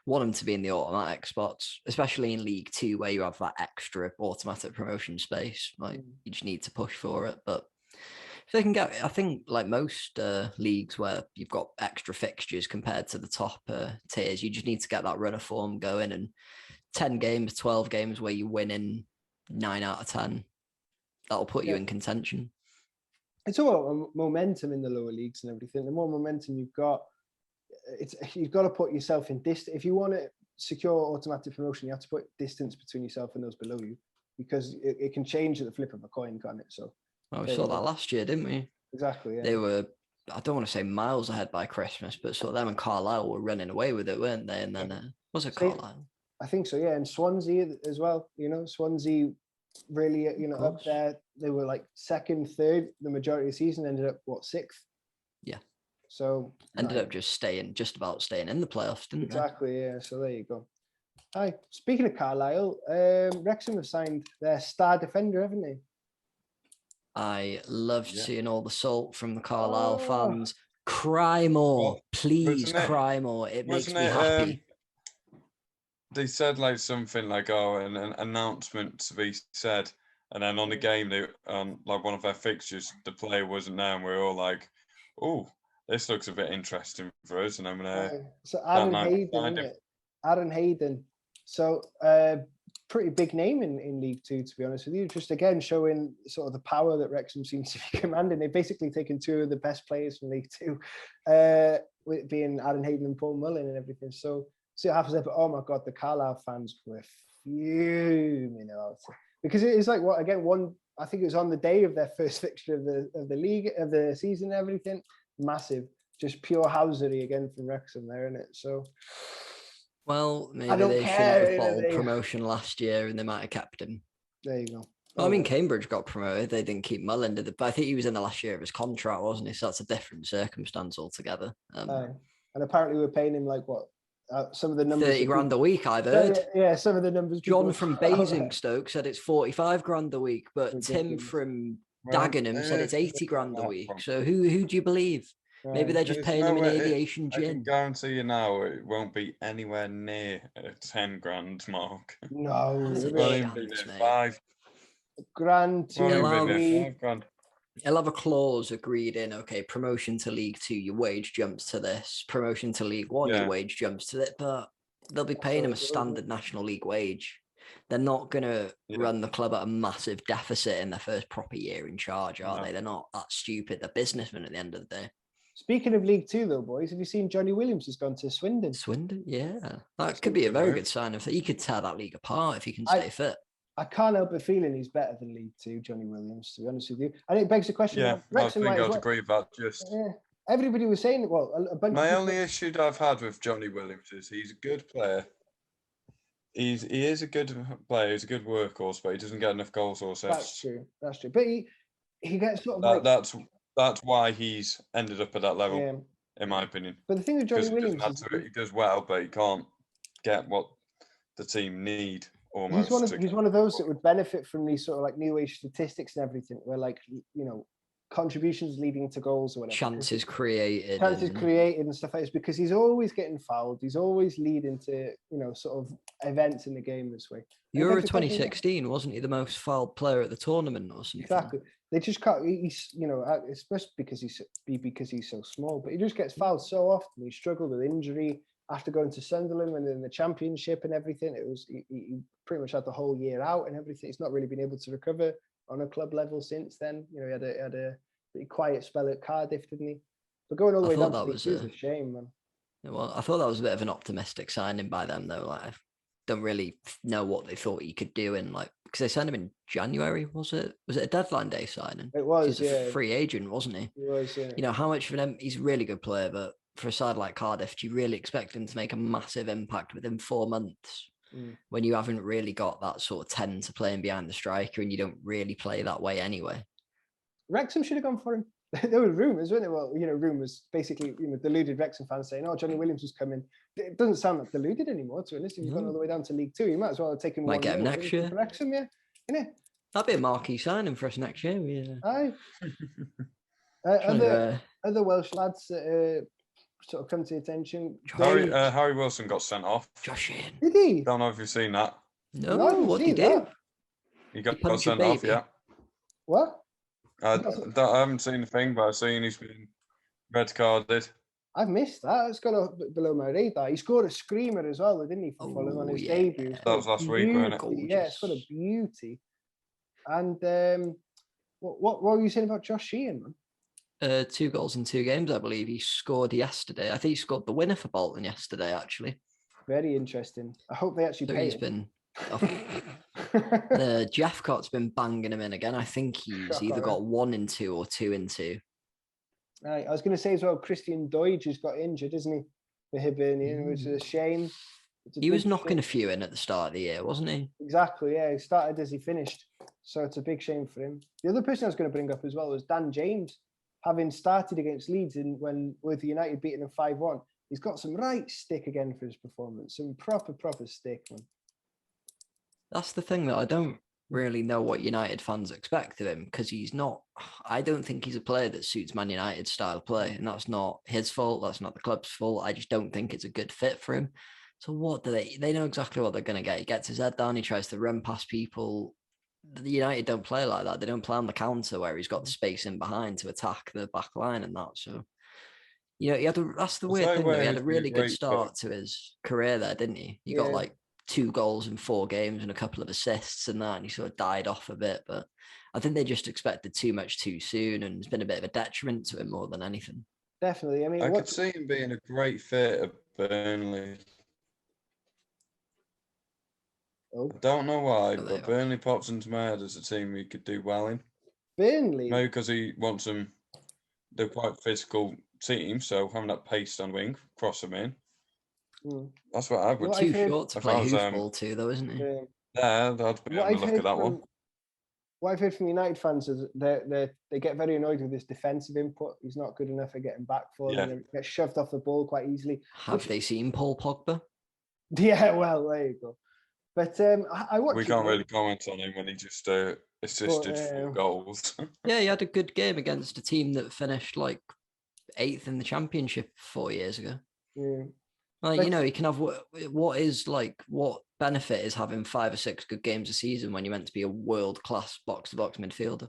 want them to be in the automatic spots, especially in League Two, where you have that extra automatic promotion space. Like you just need to push for it. But if they can get, I think, like most leagues where you've got extra fixtures compared to the top tiers, you just need to get that run of form going. And 10 games, 12 games where you win in 9 out of 10, that'll put you in contention. It's all about momentum in the lower leagues and everything. The more momentum you've got, you've got to put yourself in distance. If you want to secure automatic promotion, you have to put distance between yourself and those below you, because it can change at the flip of a coin, can't it? So we saw that last year, didn't we? Exactly. Yeah. They were, I don't want to say miles ahead by Christmas, but sort of them and Carlisle were running away with it, weren't they? And then was it Carlisle? I think so, yeah. And Swansea as well. Swansea really, up there. They were like second, third the majority of the season. Ended up 6th. Yeah. So ended up just about staying in the playoffs, didn't exactly, yeah. So there you go. Hi. Speaking of Carlisle, Wrexham have signed their star defender, haven't they? I loved seeing all the salt from the Carlisle fans. Cry more, please cry more. It makes me happy. They said like something like, an announcement to be said, and then on the game, they like one of their fixtures, the player wasn't there, and we were all like, "Oh, this looks a bit interesting for us." And I'm gonna so Aaron Hayden, Aaron Hayden. So pretty big name in League Two, to be honest with you. Just again showing sort of the power that Wrexham seems to be commanding. They've basically taken 2 of the best players from League Two, with being Aaron Hayden and Paul Mullin and everything. So see what happens there. But oh my God, the Carlisle fans were fuming about it, because it is like I think it was on the day of their first fixture of the league of the season and everything. Massive, just pure housery again from Wrexham there, isn't it? So. Well, maybe they shouldn't have bottled promotion last year and they might have kept him. There you go. Well, I mean, Cambridge got promoted. They didn't keep Mullin, did they? But I think he was in the last year of his contract, wasn't he? So that's a different circumstance altogether. And apparently we're paying him like what? Some of the numbers. 30 grand a week, I've heard. Yeah, some of the numbers. John from Basingstoke said it's 45 grand a week, but Tim from Dagenham said it's 80 grand a week. So who do you believe? Maybe they're just paying him an aviation gin. I can guarantee you now it won't be anywhere near a 10 grand mark. No, it's 5 grand. He'll have a clause agreed in, okay, promotion to League Two, your wage jumps to this. Promotion to League One, your wage jumps to it. But they'll be paying him a standard National League wage. They're not going to run the club at a massive deficit in their first proper year in charge, are they? They're not that stupid. They're businessmen at the end of the day. Speaking of League Two, though, boys, have you seen Johnny Williams has gone to Swindon? Swindon, yeah. That could be a very good sign of that. He could tear that league apart if he can stay fit. I can't help but feeling he's better than League Two, Johnny Williams, to be honest with you. And it begs the question. Yeah, I think I'd agree with that. Everybody was saying, a bunch My only issue that I've had with Johnny Williams is he's a good player. He is a good player. He's a good workhorse, but he doesn't get enough goals or assists. That's true. But he gets sort of that's why he's ended up at that level, in my opinion. But the thing with Johnny Williams is he does well, but he can't get what the team need. Almost. He's one of those that would benefit from these sort of like new age statistics and everything, where contributions leading to goals or whatever. Chances created. Chances created and stuff like this, because he's always getting fouled. He's always leading to, sort of events in the game this way. Euro 2016, wasn't he the most fouled player at the tournament or something? Exactly. They just can't, it's supposed because he's so small, but he just gets fouled so often. He struggled with injury after going to Sunderland when they're in the Championship and everything. It was, he pretty much had the whole year out and everything. He's not really been able to recover on a club level since then. He had a pretty quiet spell at Cardiff, didn't he? But going all the way down to League Two is a shame, man. Well, I thought that was a bit of an optimistic signing by them, though. Like, I don't really know what they thought he could do in, like, because they signed him in January, was it? Was it a deadline day signing? It was, He's a free agent, wasn't he? He was, yeah. How much of he's a really good player, but for a side like Cardiff, do you really expect him to make a massive impact within 4 months when you haven't really got that sort of 10 to playing behind the striker and you don't really play that way anyway? Wrexham should have gone for him. There were rumours, weren't there? Well, rumours, basically, deluded Wrexham fans saying, "Oh, Johnny Williams was coming." It doesn't sound like deluded anymore. To be honest, if you've gone all the way down to League Two, you might as well take him. Might get him next year. Wrexham, yeah. That'd be a marquee signing for us next year. Yeah. Aye. Other Welsh lads that sort of come to attention. Harry Wilson got sent off. Josh Sheehan. Did he? Don't know if you've seen that. No, what did he do? He got sent off, yeah. What? I haven't seen the thing, but I've seen he's been red carded. I've missed that. It's gone a bit below my radar. He scored a screamer as well, didn't he, for Fulham on his debut? That was last week, wasn't it? Yeah, it's got a beauty. And what were you saying about Josh Sheehan, man? 2 goals in 2 games, I believe. He scored yesterday. I think he scored the winner for Bolton yesterday, actually. Very interesting. I hope they actually pay him. Jeffcott's been banging him in again. I think he's either got 1 in 2 or 2 in 2. Right. I was going to say as well, Christian Doige has got injured, isn't he, for Hibernian, which is a shame. He was knocking a few in at the start of the year, wasn't he? Exactly, yeah. He started as he finished. So it's a big shame for him. The other person I was going to bring up as well was Dan James, having started against Leeds with United beating them 5-1. He's got some right stick again for his performance. Some proper stick, man. That's the thing that I don't really know what United fans expect of him, because I don't think he's a player that suits Man United's style of play, and that's not his fault. That's not the club's fault. I just don't think it's a good fit for him. So what do they know exactly what they're going to get. He gets his head down. He tries to run past people. The United don't play like that. They don't play on the counter where he's got the space in behind to attack the back line and that. So, that's the weird thing. He had a really good start to his career there, didn't he? He got like 2 goals in 4 games and a couple of assists and that, and he sort of died off a bit. But I think they just expected too much too soon, and it's been a bit of a detriment to him more than anything. Definitely. I mean, I could see him being a great fit at Burnley. Oh. I don't know why, but Burnley pops into my head as a team he could do well in. Burnley? Maybe because he wants them. They're quite a physical team, so having that pace on wing, cross them in. That's what I would. Too short to play hoofball too, though, isn't he? Yeah, that'd be a look at that one. What I've heard from United fans is they get very annoyed with his defensive input. He's not good enough at getting back for them. He gets shoved off the ball quite easily. Have they seen Paul Pogba? Yeah, well, there you go. But I watched. We can't really comment on him when he just assisted 4 goals. Yeah, he had a good game against a team that finished like 8th in the Championship 4 years ago. Yeah. Like, he can have what benefit is having 5 or 6 good games a season when you're meant to be a world-class box-to-box midfielder?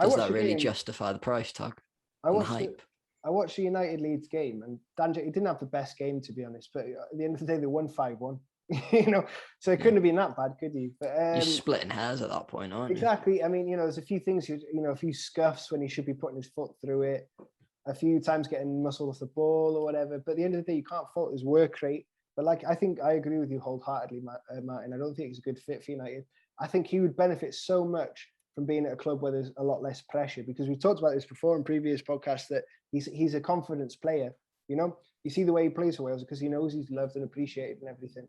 Does that really justify the price tag and hype? I watched the United Leeds game, and Danjak, he didn't have the best game, to be honest, but at the end of the day, they won 5-1. So it couldn't have been that bad, could he? But you're splitting hairs at that point, aren't you? Exactly. I mean, there's a few things, a few scuffs when he should be putting his foot through it, a few times getting muscled off the ball or whatever. But at the end of the day, you can't fault his work rate. But I think I agree with you wholeheartedly, Martin. I don't think he's a good fit for United. I think he would benefit so much from being at a club where there's a lot less pressure, because we've talked about this before in previous podcasts, that he's a confidence player. You see the way he plays for Wales because he knows he's loved and appreciated and everything.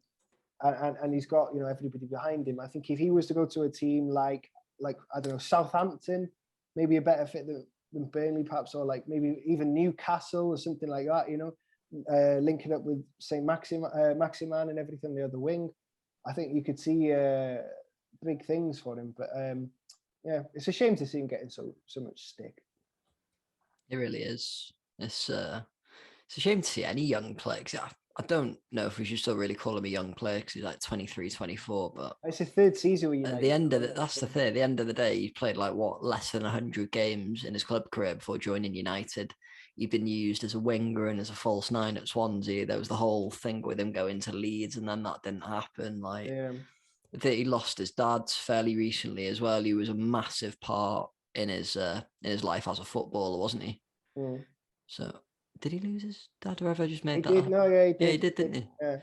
And he's got everybody behind him. I think if he was to go to a team like I don't know, Southampton, maybe a better fit than Burnley perhaps, or like maybe even Newcastle or something like that, linking up with St. Maximan and everything, the other wing, I think you could see big things for him. But Yeah, it's a shame to see him getting so much stick. It really is. It's a shame to see any young player. 'Cause I don't know if we should still really call him a young player because he's like 23, 24. But It's his third season with United. at the end of that's the thing. At the end of the day, he played like less than 100 games in his club career before joining United. He'd been used as a winger and as a false nine at Swansea. There was the whole thing with him going to Leeds, and then that didn't happen. Like that, he lost his dad fairly recently as well. He was a massive part in his life as a footballer, wasn't he? Mm. So did he lose his dad, or have I just made He that did. up? No, yeah, he did. Yeah, he did, didn't he? Yeah.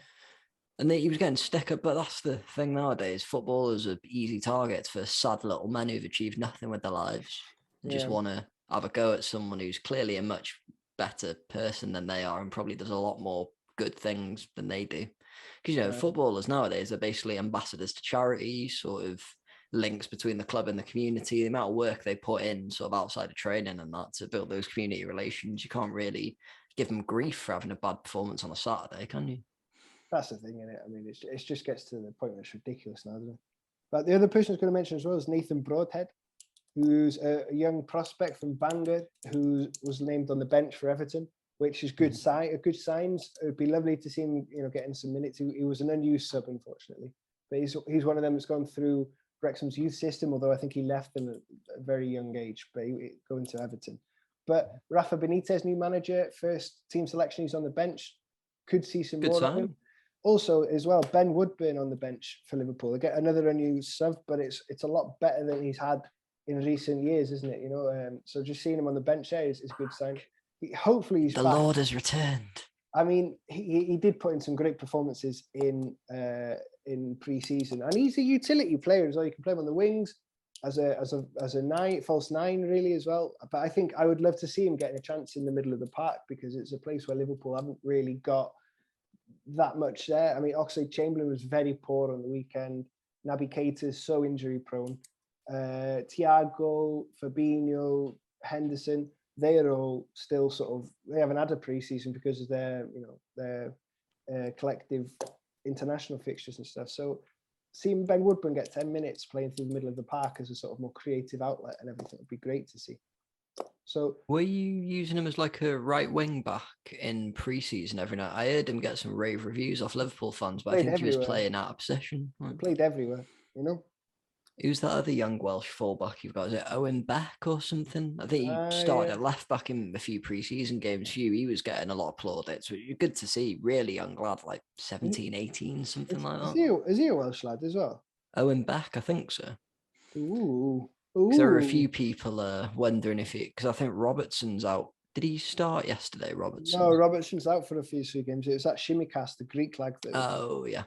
And he was getting stick up, but that's the thing nowadays. Footballers are easy targets for sad little men who've achieved nothing with their lives and just want to have a go at someone who's clearly a much better person than they are and probably does a lot more good things than they do. Because, footballers nowadays are basically ambassadors to charity, sort of links between the club and the community, the amount of work they put in sort of outside of training and that to build those community relations. You can't really give them grief for having a bad performance on a Saturday, can you? That's the thing, isn't it? I mean, it just gets to the point where it's ridiculous now, doesn't it? But the other person I was going to mention as well is Nathan Broadhead, who's a young prospect from Bangor who was named on the bench for Everton, which is good signs. It would be lovely to see him, getting some minutes. He was an unused sub, unfortunately, but he's one of them that's gone through Wrexham's youth system, although I think he left them at a very young age, but going to Everton. But Rafa Benitez, new manager, first team selection, he's on the bench. Could see some good more sign. of him. Also, as well, Ben Woodburn on the bench for Liverpool. They get another unused sub, but it's a lot better than he's had in recent years, isn't it? So just seeing him on the bench there is a good sign. Hopefully he's the back. Lord has returned. I mean, he did put in some great performances in pre-season, and he's a utility player as well. You can play him on the wings as a nine, false nine, really as well. But I think I would love to see him getting a chance in the middle of the park because it's a place where Liverpool haven't really got that much there. I mean, Oxlade-Chamberlain was very poor on the weekend. Naby Keita is so injury prone. Thiago, Fabinho, Henderson, they are all still they haven't had a pre-season because of their collective international fixtures and stuff. So seeing Ben Woodburn get 10 minutes playing through the middle of the park as a sort of more creative outlet and everything would be great to see. So were you using him as like a right wing back in pre-season every night? I heard him get some rave reviews off Liverpool fans, but I think he was playing out of position. He played everywhere, Who's that other young Welsh fullback you've got? Is it Owen Beck or something? I think he started at left back in a few pre-season games. He was getting a lot of plaudits, which is good to see. Really young lad, like 17, 18, something like that. Is he a Welsh lad as well? Owen Beck, I think so. Ooh. There are a few people wondering if because I think Robertson's out. Did he start yesterday, Robertson? No, Robertson's out for a few games. It was that Shimikas, the Greek lad. Oh, yeah.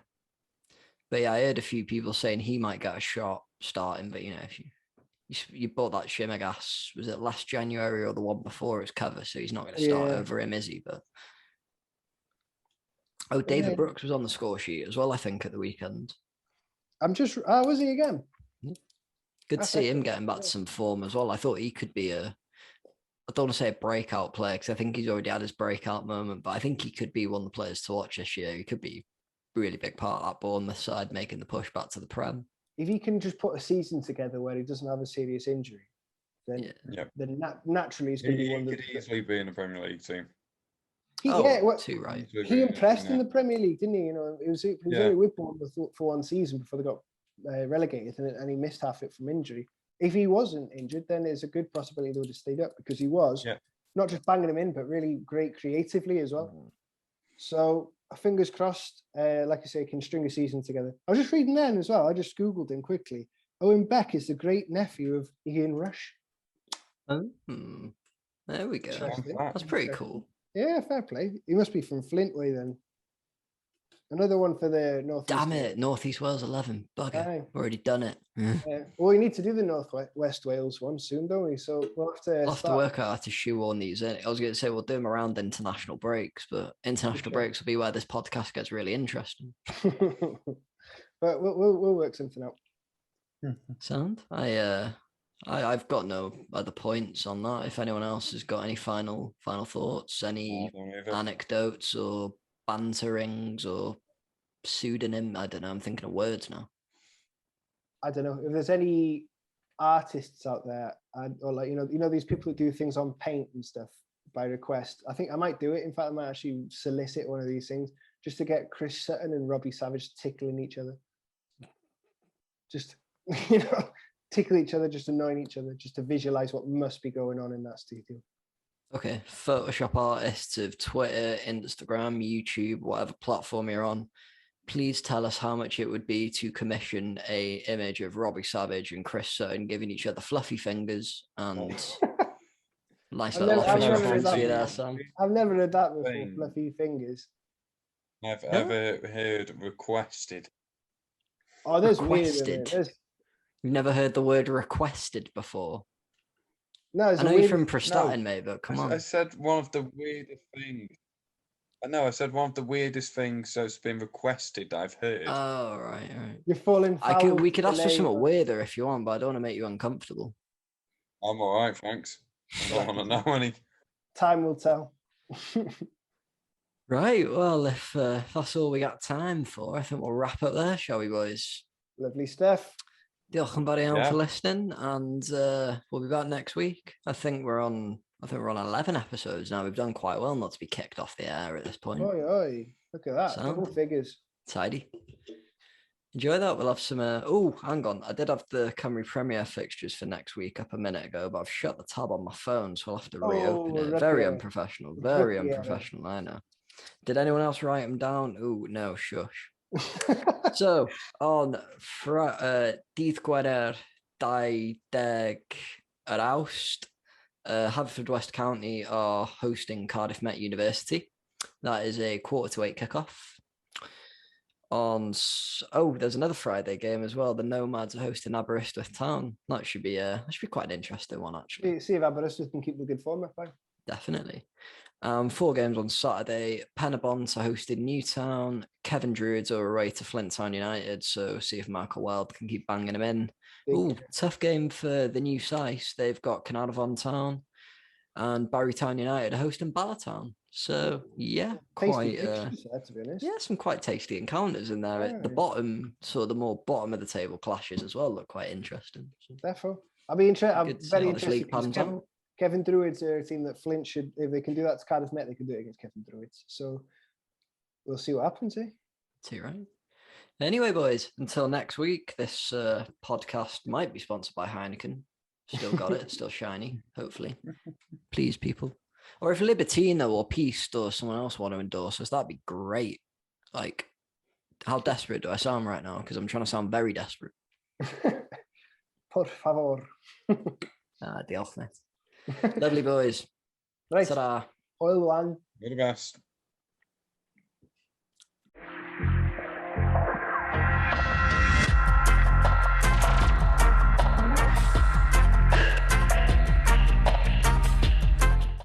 But yeah, I heard a few people saying he might get a shot starting, but if you bought that Shimikas, was it last January or the one before his cover, so he's not going to start over him, is he? But David Brooks was on the score sheet as well, I think, at the weekend. Was he again? Good to see him getting back to some form as well. I thought he could be I don't want to say a breakout player because I think he's already had his breakout moment, but I think he could be one of the players to watch this year. He could be a really big part of that Bournemouth side making the push back to the Prem. If he can just put a season together where he doesn't have a serious injury, then naturally he's going to be one of the... He could easily be in the Premier League team. Too right. He impressed in the Premier League, didn't he? He was only with Bournemouth for one season before they got relegated, and he missed half it from injury. If he wasn't injured, then there's a good possibility they would have stayed up because he was not just banging them in, but really great creatively as well. So fingers crossed, like I say, can string a season together. I was just reading then as well. I just Googled him quickly. Owen Beck is the great nephew of Ian Rush. Oh, there we go. That's pretty cool. Yeah, fair play. He must be from Flintway then. Another one for the North. Damn it, North East Wales 11. Bugger. Already done it. Well, we need to do the North West Wales one soon, don't we? So we'll have to work out how to shoehorn these in. I was going to say we'll do them around international breaks, but international breaks will be where this podcast gets really interesting. But we'll work something out. Sound? I've got no other points on that. If anyone else has got any final thoughts, any anecdotes or banterings or pseudonym, I don't know. I'm thinking of words now. I don't know if there's any artists out there, or like, these people that do things on Paint and stuff by request, I think I might do it. In fact, I might actually solicit one of these things just to get Chris Sutton and Robbie Savage tickling each other. Just, tickle each other, just annoying each other, just to visualize what must be going on in that studio. Okay, Photoshop artists of Twitter, Instagram, YouTube, whatever platform you're on, please tell us how much it would be to commission a image of Robbie Savage and Chris Sutton giving each other fluffy fingers and nice little office reference for you there, Sam. I've never heard that before, fluffy fingers. I've ever heard requested. Oh, there's requested. Weird, You've never heard the word requested before? No, I know you're from Prestatyn, mate, but come on. I said one of the weirdest things. I said one of the weirdest things that's been requested I've heard. Oh, right. You're falling foul. We could ask for something weirder if you want, but I don't want to make you uncomfortable. I'm all right, thanks. I don't want to know any. Time will tell. Right, well, if that's all we got time for, I think we'll wrap up there, shall we, boys? Lovely stuff. Diolch yn fawr iawn for listening, and we'll be back next week. I think we're on 11 episodes now. We've done quite well not to be kicked off the air at this point. Oi. Look at that. Double figures. Tidy. Enjoy that. We'll have some... hang on. I did have the Cymru Premier fixtures for next week up a minute ago, but I've shut the tab on my phone, so I'll have to reopen it. Very unprofessional. Very unprofessional, I know. Did anyone else write them down? Oh, no, shush. So, on Dydd Gwener 20 yr Awst, Haverfordwest County are hosting Cardiff Met University. That is a 7:45 kickoff. There's another Friday game as well. The Nomads are hosting Aberystwyth Town. That should be quite an interesting one, actually. See if Aberystwyth can keep the good form up. Definitely. 4 games on Saturday. Penabont are hosting Newtown. Kevin Druids are away to Flint Town United, so see if Michael Wild can keep banging them in. Tough game for the new Sice. They've got Carnarvon Town, and Barry Town United are hosting Ballatown. So quite to be honest. Some quite tasty encounters in there. At the bottom, the more bottom of the table clashes as well look quite interesting. So. Therefore, I'm very interested. Kevin Druids are a team that Flint should, if they can do that to Cardiff Met, they can do it against Kevin Druids. So we'll see what happens, eh? Too right. Anyway, boys, until next week, this podcast might be sponsored by Heineken. Still got it, still shiny, hopefully. Please, people. Or if Libertino or Peace or someone else want to endorse us, that'd be great. Like, how desperate do I sound right now? Because I'm trying to sound very desperate. Por favor. Diolch, mate. Lovely boys. Right. Ta-da. Oil one. You're the best.